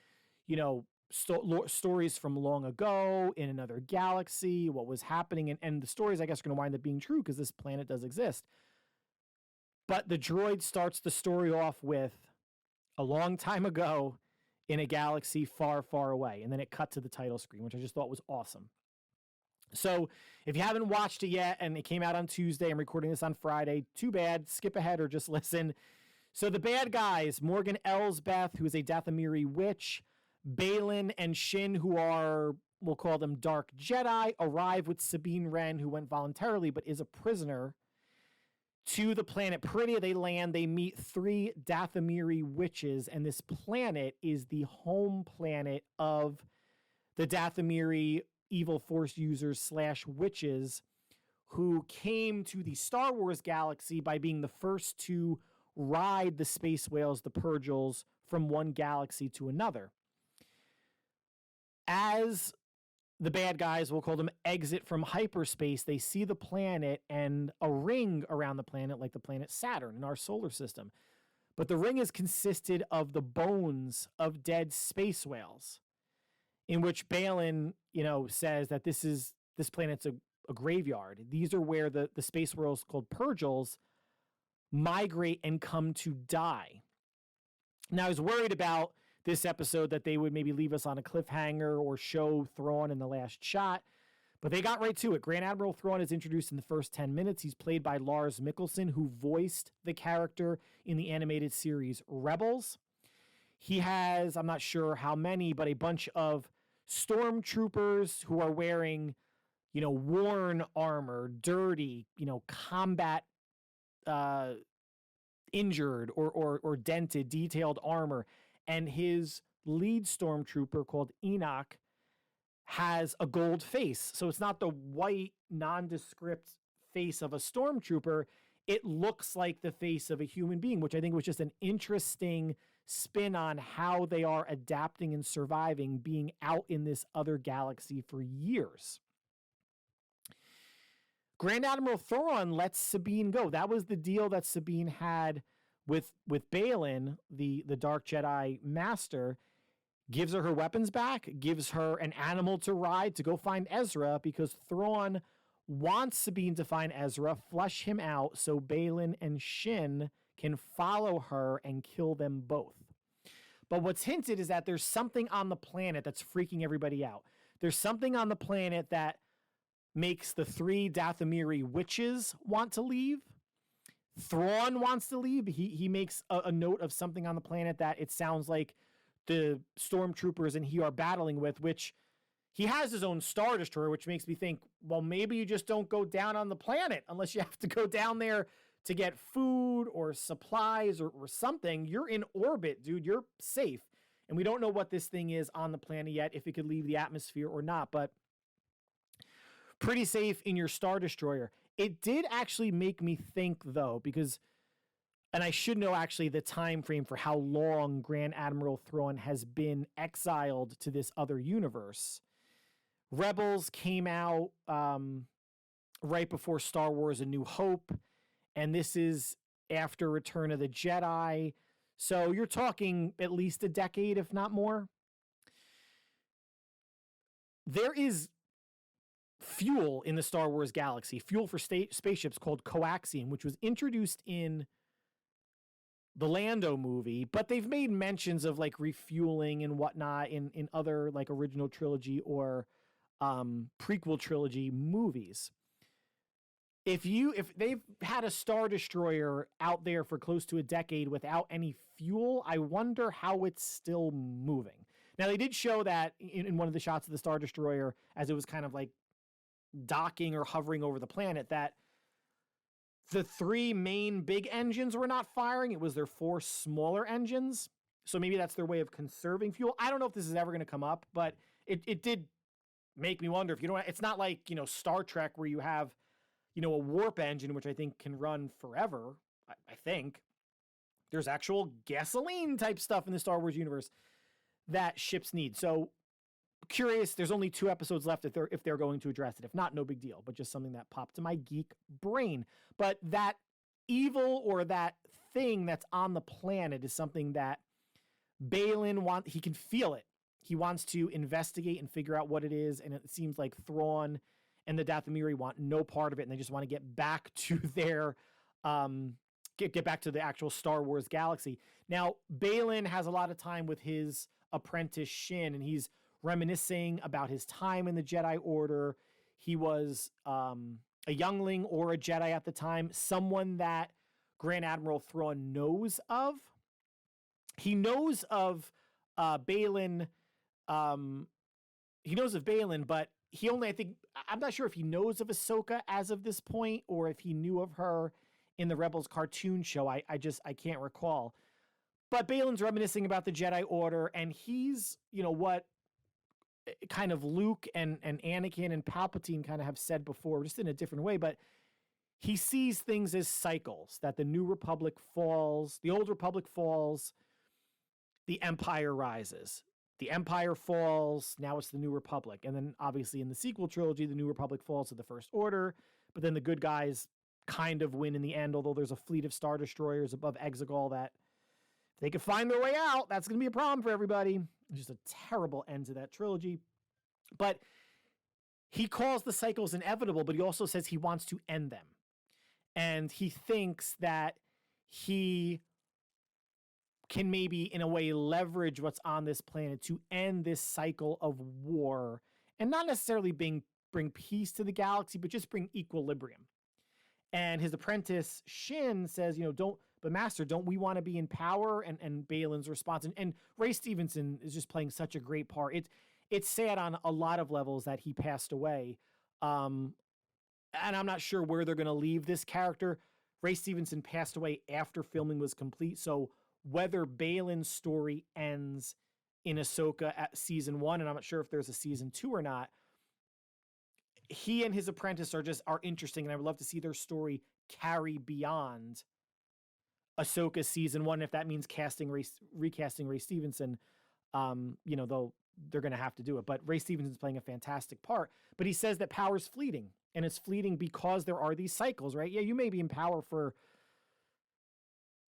stories from long ago in another galaxy, what was happening. And the stories, I guess, are going to wind up being true because this planet does exist. But the droid starts the story off with a long time ago in a galaxy far, far away. And then it cut to the title screen, which I just thought was awesome. So if you haven't watched it yet and it came out on Tuesday, I'm recording this on Friday, too bad, skip ahead or just listen. So the bad guys, Morgan Elsbeth, who is a Dathomiri witch, Balin and Shin, who are, we'll call them Dark Jedi, arrive with Sabine Wren, who went voluntarily but is a prisoner, to the planet Peridia. They land, they meet 3 Dathomiri witches, and this planet is the home planet of the Dathomiri evil force users / witches who came to the Star Wars galaxy by being the first to ride the space whales, the Purgles, from one galaxy to another. As the bad guys, we'll call them, exit from hyperspace, they see the planet and a ring around the planet, like the planet Saturn in our solar system. But the ring is consisted of the bones of dead space whales, in which Balin, says that this planet's a graveyard. These are where the space whales called Purgles migrate and come to die. Now, I was worried about this episode that they would maybe leave us on a cliffhanger or show Thrawn in the last shot, but they got right to it. Grand Admiral Thrawn is introduced in the first 10 minutes. He's played by Lars Mikkelsen, who voiced the character in the animated series Rebels. He has, I'm not sure how many, but a bunch of stormtroopers who are wearing, worn armor, dirty, combat injured or dented, detailed armor. And his lead stormtrooper, called Enoch, has a gold face. So it's not the white, nondescript face of a stormtrooper. It looks like the face of a human being, which I think was just an interesting spin on how they are adapting and surviving being out in this other galaxy for years. Grand Admiral Thrawn lets Sabine go. That was the deal that Sabine had with Balin, the Dark Jedi Master. Gives her weapons back, gives her an animal to ride to go find Ezra, because Thrawn wants Sabine to find Ezra, flush him out so Balin and Shin can follow her and kill them both. But what's hinted is that there's something on the planet that's freaking everybody out. There's something on the planet that makes the 3 Dathomiri witches want to leave. Thrawn wants to leave. He makes a note of something on the planet that it sounds like the stormtroopers and he are battling with, which he has his own Star Destroyer, which makes me think, well, maybe you just don't go down on the planet unless you have to go down there to get food or supplies or something. You're in orbit, dude. You're safe. And we don't know what this thing is on the planet yet, if it could leave the atmosphere or not, but pretty safe in your Star Destroyer. It did actually make me think, though, because And I should know actually the time frame for how long Grand Admiral Thrawn has been exiled to this other universe. Rebels came out right before Star Wars A New Hope, and this is after Return of the Jedi. So you're talking at least a decade, if not more. There is fuel in the Star Wars galaxy, fuel for spaceships called coaxium, which was introduced in the Lando movie, but they've made mentions of like refueling and whatnot in other like original trilogy or prequel trilogy movies. If they've had a Star Destroyer out there for close to a decade without any fuel, I wonder how it's still moving. Now, they did show that in one of the shots of the Star Destroyer as it was kind of like docking or hovering over the planet, that the 3 main big engines were not firing. It was their 4 smaller engines. So maybe that's their way of conserving fuel. I don't know if this is ever going to come up, but it did make me wonder if, it's not like, Star Trek where you have, a warp engine, which I think can run forever. I think there's actual gasoline type stuff in the Star Wars universe that ships need. So curious, there's only 2 episodes left if they're going to address it. If not, no big deal, but just something that popped to my geek brain. But that evil or that thing that's on the planet is something that Balin he can feel it. He wants to investigate and figure out what it is, and it seems like Thrawn and the Dathomiri want no part of it, and they just want to get back to their get back to the actual Star Wars galaxy. Now, Balin has a lot of time with his apprentice Shin, and he's reminiscing about his time in the Jedi Order. He was a youngling or a Jedi at the time, someone that Grand Admiral Thrawn knows of. He knows of Balin. He knows of Balin, but I'm not sure if he knows of Ahsoka as of this point, or if he knew of her in the Rebels cartoon show. I can't recall. But Balin's reminiscing about the Jedi Order, and he's, what kind of Luke and Anakin and Palpatine kind of have said before, just in a different way, but he sees things as cycles, that the New Republic falls, the Old Republic falls, the Empire rises. The Empire falls, now it's the New Republic. And then obviously in the sequel trilogy, the New Republic falls to the First Order, but then the good guys kind of win in the end, although there's a fleet of Star Destroyers above Exegol that if they could find their way out, that's going to be a problem for everybody. It's just a terrible end to that trilogy. But he calls the cycles inevitable, but he also says he wants to end them. And he thinks that he can maybe, in a way, leverage what's on this planet to end this cycle of war and not necessarily bring peace to the galaxy, but just bring equilibrium. And his apprentice, Shin, says, but Master, don't we want to be in power? And Balin's response, and Ray Stevenson is just playing such a great part. It's sad on a lot of levels that he passed away. And I'm not sure where they're going to leave this character. Ray Stevenson passed away after filming was complete, so whether Balin's story ends in Ahsoka at season 1, and I'm not sure if there's a season 2 or not, he and his apprentice are interesting, and I would love to see their story carry beyond Ahsoka season 1. If that means recasting Ray Stevenson, they're going to have to do it. But Ray Stevenson's playing a fantastic part. But he says that power's fleeting, and it's fleeting because there are these cycles, right? Yeah, you may be in power for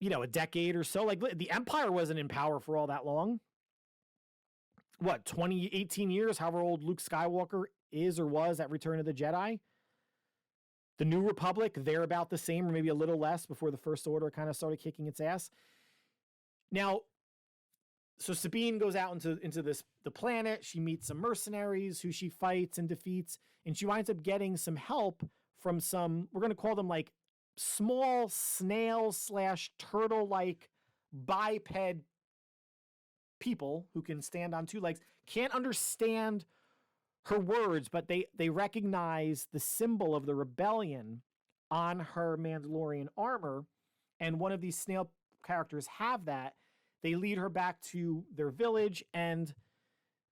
a decade or so. Like the Empire wasn't in power for all that long. What, 18 years, however old Luke Skywalker is or was at Return of the Jedi. The New Republic, they're about the same, or maybe a little less, before the First Order kind of started kicking its ass. Now, so Sabine goes out into the planet. She meets some mercenaries who she fights and defeats, and she winds up getting some help from some, we're going to call them like small snail/turtle-like biped people who can stand on 2 legs. Can't understand her words, but they recognize the symbol of the rebellion on her Mandalorian armor, and one of these snail characters have that. They lead her back to their village, and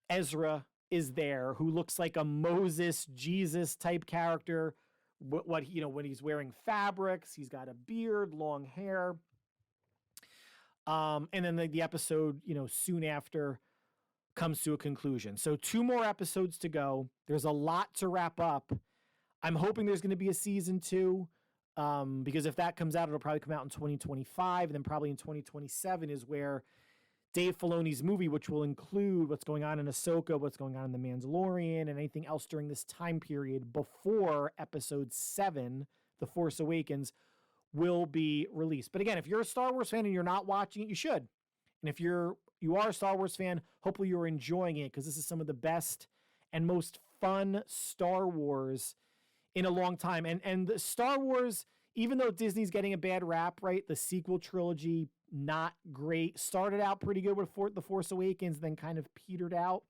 Ezra is there, who looks like a Moses, Jesus type character. When he's wearing fabrics, he's got a beard, long hair. And then the episode, soon after comes to a conclusion. So 2 more episodes to go. There's a lot to wrap up. I'm hoping there's going to be a season 2, because if that comes out, it'll probably come out in 2025, and then probably in 2027 is where Dave Filoni's movie, which will include what's going on in Ahsoka, what's going on in The Mandalorian, and anything else during this time period before Episode 7, The Force Awakens, will be released. But again, if you're a Star Wars fan and you're not watching it, you should. And if you are a Star Wars fan, hopefully you're enjoying it, because this is some of the best and most fun Star Wars in a long time. And the Star Wars, even though Disney's getting a bad rap, right? The sequel trilogy, not great. Started out pretty good with The Force Awakens, then kind of petered out.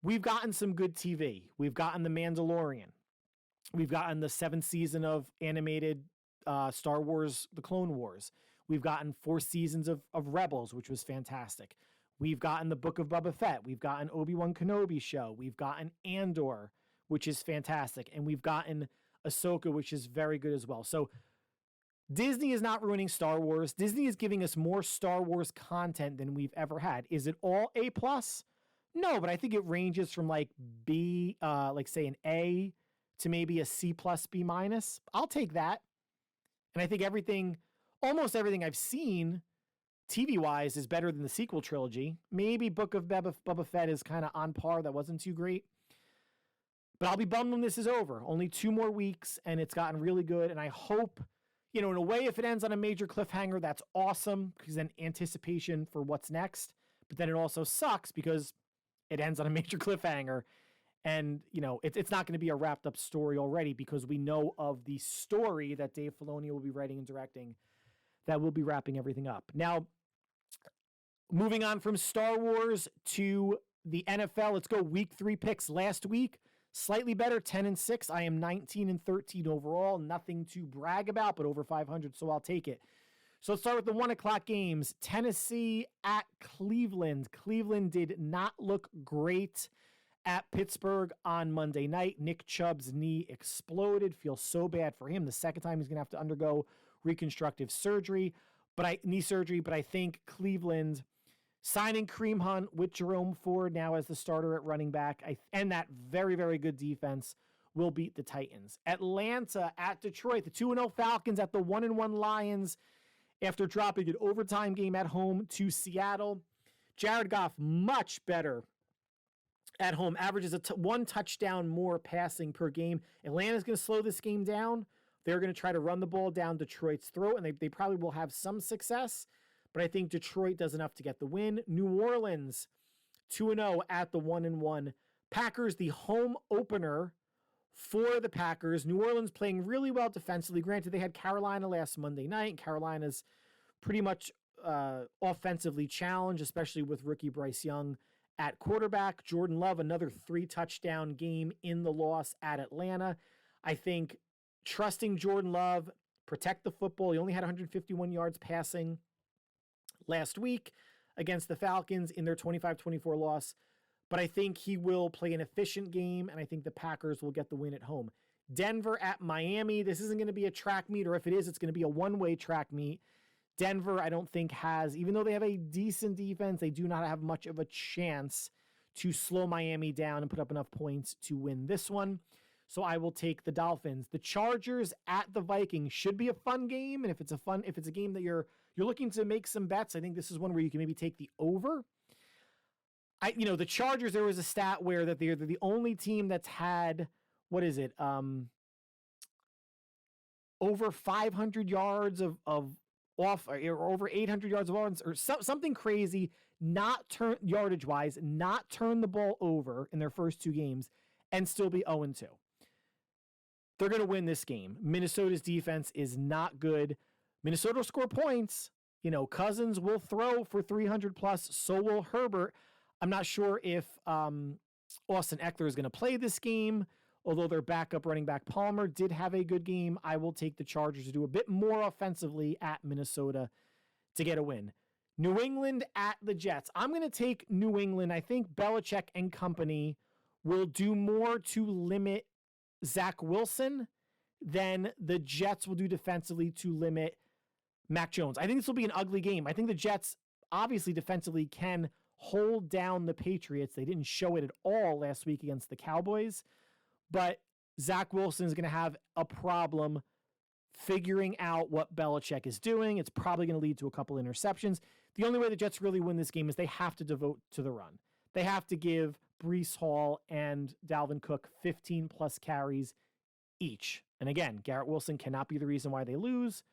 We've gotten some good TV. We've gotten The Mandalorian. We've gotten the 7th season of animated Star Wars, The Clone Wars. We've gotten 4 seasons of Rebels, which was fantastic. We've gotten the Book of Boba Fett. We've gotten Obi-Wan Kenobi show. We've gotten Andor, which is fantastic. And we've gotten Ahsoka, which is very good as well. So Disney is not ruining Star Wars. Disney is giving us more Star Wars content than we've ever had. Is it all A+? No, but I think it ranges from like B, like say an A to maybe a C+, B-. I'll take that. And I think almost everything I've seen TV-wise is better than the sequel trilogy. Maybe Book of Boba Fett is kind of on par. That wasn't too great. But I'll be bummed when this is over. Only 2 more weeks, and it's gotten really good. And I hope, in a way, if it ends on a major cliffhanger, that's awesome, because then anticipation for what's next. But then it also sucks because it ends on a major cliffhanger. And, it's not going to be a wrapped up story already, because we know of the story that Dave Filoni will be writing and directing that will be wrapping everything up. Now, moving on from Star Wars to the NFL, let's go week 3 picks. Last week, slightly better, 10-6. I am 19-13 overall. Nothing to brag about, but over 500, so I'll take it. So let's start with the 1 o'clock games. Tennessee at Cleveland. Cleveland did not look great at Pittsburgh on Monday night. Nick Chubb's knee exploded. Feels so bad for him. The second time he's going to have to undergo reconstructive surgery, knee surgery. But I think Cleveland signing Kareem Hunt with Jerome Ford now as the starter at running back, and that very, very good defense will beat the Titans. Atlanta at Detroit. The 2-0 Falcons at the 1-1 Lions after dropping an overtime game at home to Seattle. Jared Goff, much better at home. Averages 1 touchdown more passing per game. Atlanta's going to slow this game down. They're going to try to run the ball down Detroit's throat, and they probably will have some success. But I think Detroit does enough to get the win. New Orleans, 2-0 at the 1-1 Packers, the home opener for the Packers. New Orleans playing really well defensively. Granted, they had Carolina last Monday night, and Carolina's pretty much offensively challenged, especially with rookie Bryce Young at quarterback. Jordan Love, another 3-touchdown game in the loss at Atlanta. I think trusting Jordan Love, protect the football. He only had 151 yards passing last week against the Falcons in their 25-24 loss. But I think he will play an efficient game, and I think the Packers will get the win at home. Denver at Miami. This isn't going to be a track meet, or if it is, it's going to be a one-way track meet. Denver, I don't think even though they have a decent defense, they do not have much of a chance to slow Miami down and put up enough points to win this one. So I will take the Dolphins. The Chargers at the Vikings should be a fun game. And if it's a game that you're looking to make some bets, I think this is one where you can maybe take the over. The Chargers, there was a stat where that they're the only team that's had, over 500 yards of off, or over 800 yards of offense, or something crazy, yardage-wise, not turn the ball over in their first 2 games and still be 0-2. They're going to win this game. Minnesota's defense is not good. Minnesota will score points. Cousins will throw for 300+, so will Herbert. I'm not sure if Austin Eckler is going to play this game, although their backup running back Palmer did have a good game. I will take the Chargers to do a bit more offensively at Minnesota to get a win. New England at the Jets. I'm going to take New England. I think Belichick and company will do more to limit Zach Wilson than the Jets will do defensively to limit Mac Jones. I think this will be an ugly game. I think the Jets obviously defensively can hold down the Patriots. They didn't show it at all last week against the Cowboys, but Zach Wilson is going to have a problem figuring out what Belichick is doing. It's probably going to lead to a couple interceptions. The only way the Jets really win this game is they have to devote to the run. They have to give Breece Hall and Dalvin Cook 15 plus carries each. And again, Garrett Wilson cannot be the reason why they lose,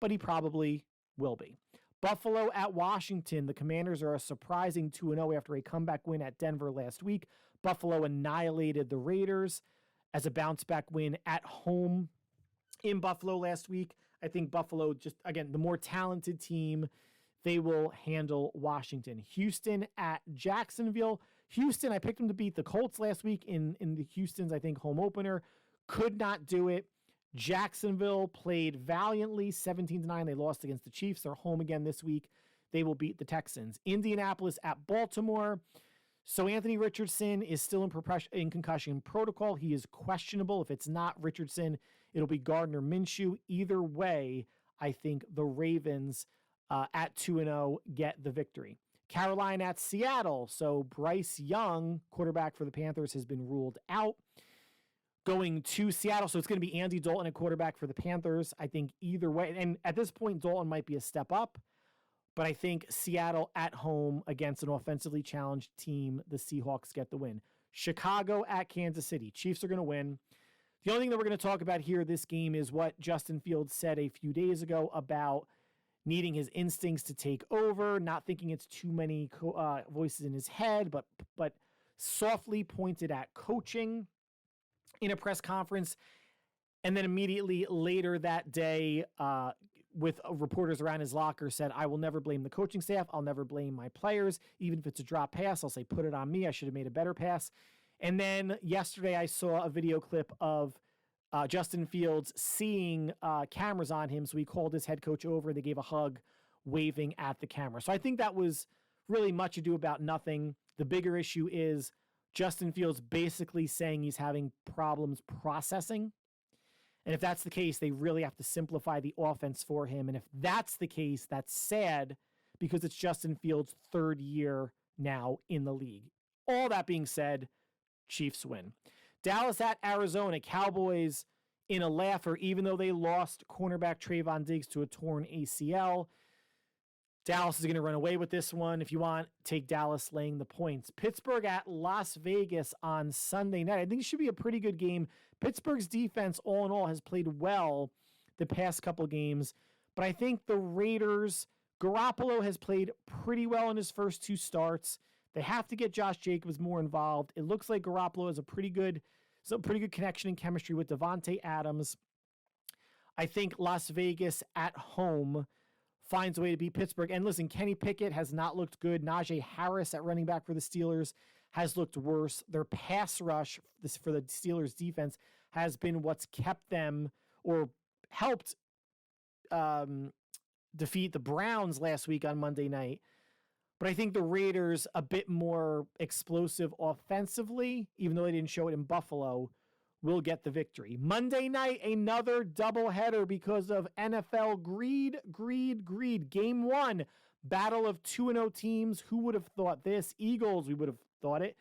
but he probably will be. Buffalo at Washington. The Commanders are a surprising 2-0 after a comeback win at Denver last week. Buffalo annihilated the Raiders as a bounce-back win at home in Buffalo last week. I think Buffalo, just, again, the more talented team, they will handle Washington. Houston at Jacksonville. Houston, I picked them to beat the Colts last week in the Houston's, I think, home opener. Could not do it. Jacksonville played valiantly, 17-9. They lost against the Chiefs. They're home again this week. They will beat the Texans. Indianapolis at Baltimore. So Anthony Richardson is still in concussion protocol. He is questionable. If it's not Richardson, it'll be Gardner Minshew. Either way, I think the Ravens at 2-0 get the victory. Carolina at Seattle. So Bryce Young, quarterback for the Panthers, has been ruled out. Going to Seattle, so it's going to be Andy Dalton at quarterback for the Panthers. I think either way, and at this point, Dalton might be a step up, but I think Seattle at home against an offensively challenged team, the Seahawks get the win. Chicago at Kansas City. Chiefs are going to win. The only thing that we're going to talk about here this game is what Justin Fields said a few days ago about needing his instincts to take over, not thinking it's too many voices in his head, but softly pointed at coaching in a press conference. And then immediately later that day, with reporters around his locker, said, I will never blame the coaching staff. I'll never blame my players. Even if it's a drop pass, I'll say, put it on me. I should have made a better pass. And then yesterday I saw a video clip of Justin Fields seeing cameras on him. So he called his head coach over. They gave a hug, waving at the camera. So I think that was really much ado about nothing. The bigger issue is Justin Fields basically saying he's having problems processing. And if that's the case, they really have to simplify the offense for him. And if that's the case, that's sad because it's Justin Fields' third year now in the league. All that being said, Chiefs win. Dallas at Arizona. Cowboys in a laugher, even though they lost cornerback Trayvon Diggs to a torn ACL. Dallas is going to run away with this one. If you want, take Dallas laying the points. Pittsburgh at Las Vegas on Sunday night. I think it should be a pretty good game. Pittsburgh's defense, all in all, has played well the past couple games. But I think the Raiders, Garoppolo has played pretty well in his first two starts. They have to get Josh Jacobs more involved. It looks like Garoppolo has a pretty good connection and chemistry with Devontae Adams. I think Las Vegas at home finds a way to beat Pittsburgh. And listen, Kenny Pickett has not looked good. Najee Harris at running back for the Steelers has looked worse. Their pass rush for the Steelers defense has been what's kept them or helped defeat the Browns last week on Monday night. But I think the Raiders, a bit more explosive offensively, even though they didn't show it in Buffalo, will get the victory. Monday night, another doubleheader because of NFL greed. Game one, battle of 2-0 teams. Who would have thought this? Eagles, we would have thought it.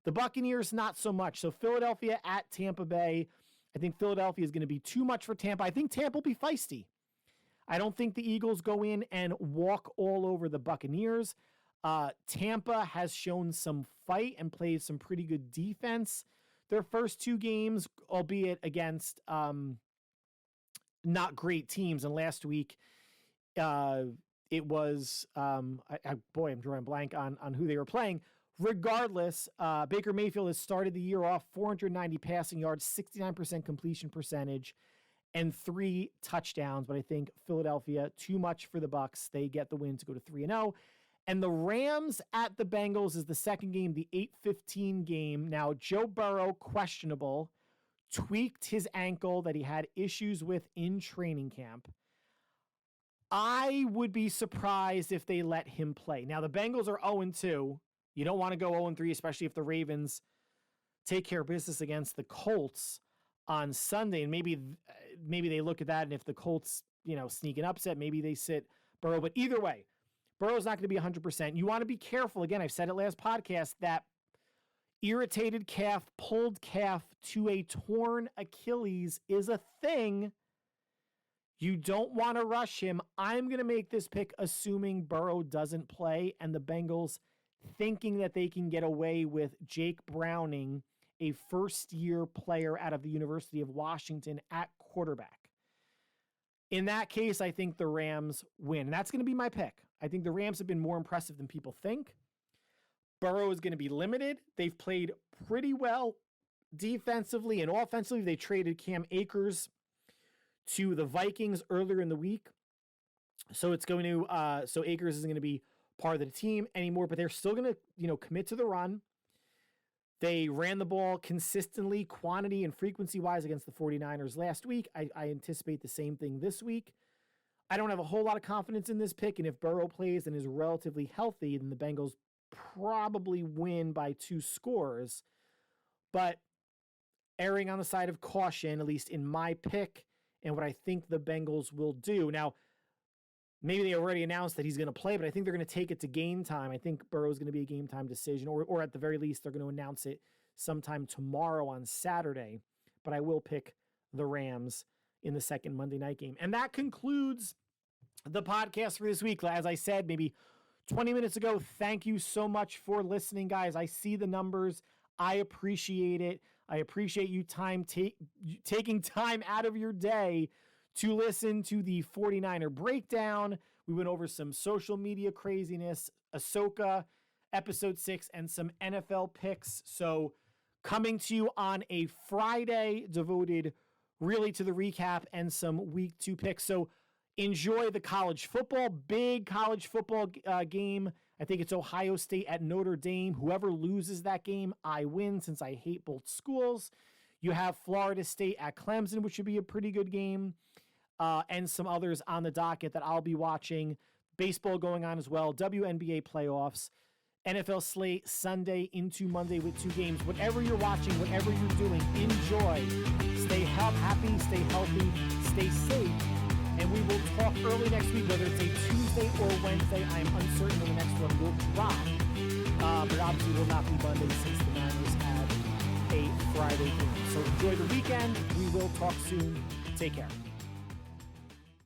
The Buccaneers, not so much. So Philadelphia at Tampa Bay. I think Philadelphia is going to be too much for Tampa. I think Tampa will be feisty. I don't think the Eagles go in and walk all over the Buccaneers. Tampa has shown some fight and played some pretty good defense their first two games, albeit against not great teams. And last week, it was, I'm drawing a blank on who they were playing. Regardless, Baker Mayfield has started the year off 490 passing yards, 69% completion percentage, and 3 touchdowns. But I think Philadelphia, too much for the Bucs. They get the win to go to 3-0. And the Rams at the Bengals is the second game, the 8:15 game. Now, Joe Burrow, questionable, tweaked his ankle that he had issues with in training camp. I would be surprised if they let him play. Now, the Bengals are 0-2. You don't want to go 0-3, especially if the Ravens take care of business against the Colts on Sunday. And maybe they look at that, and if the Colts sneak an upset. Maybe they sit Burrow. But either way, Burrow's not going to be 100%. You want to be careful. Again, I've said it last podcast, that irritated calf, pulled calf to a torn Achilles is a thing. You don't want to rush him. I'm going to make this pick assuming Burrow doesn't play, and the Bengals thinking that they can get away with Jake Browning, a first-year player out of the University of Washington, at quarterback. In that case, I think the Rams win. And that's going to be my pick. I think the Rams have been more impressive than people think. Burrow is going to be limited. They've played pretty well defensively and offensively. They traded Cam Akers to the Vikings earlier in the week. So it's going to, so Akers isn't going to be part of the team anymore, but they're still going to, commit to the run. They ran the ball consistently, quantity and frequency wise, against the 49ers last week. I anticipate the same thing this week. I don't have a whole lot of confidence in this pick, and if Burrow plays and is relatively healthy, then the Bengals probably win by 2 scores. But erring on the side of caution, at least in my pick, and what I think the Bengals will do. Now, maybe they already announced that he's going to play, but I think they're going to take it to game time. I think Burrow's going to be a game time decision, or at the very least, they're going to announce it sometime tomorrow on Saturday. But I will pick the Rams in the second Monday night game. And that concludes the podcast for this week. As I said, maybe 20 minutes ago, thank you so much for listening, guys. I see the numbers. I appreciate it. I appreciate you taking time out of your day to listen to the 49er breakdown. We went over some social media craziness, Ahsoka, episode 6, and some NFL picks. So coming to you on a Friday devoted really to the recap and some week 2 picks. So enjoy the college football, big college football game. I think it's Ohio State at Notre Dame. Whoever loses that game, I win, since I hate both schools. You have Florida State at Clemson, which should be a pretty good game. And some others on the docket that I'll be watching. Baseball going on as well. WNBA playoffs. NFL slate Sunday into Monday with 2 games. Whatever you're watching, whatever you're doing, enjoy. Stay happy, stay healthy, stay safe. And we will talk early next week, whether it's a Tuesday or Wednesday. I am uncertain when the next one will drop. But obviously will not be Monday, since the Niners have a Friday game. So enjoy the weekend. We will talk soon. Take care.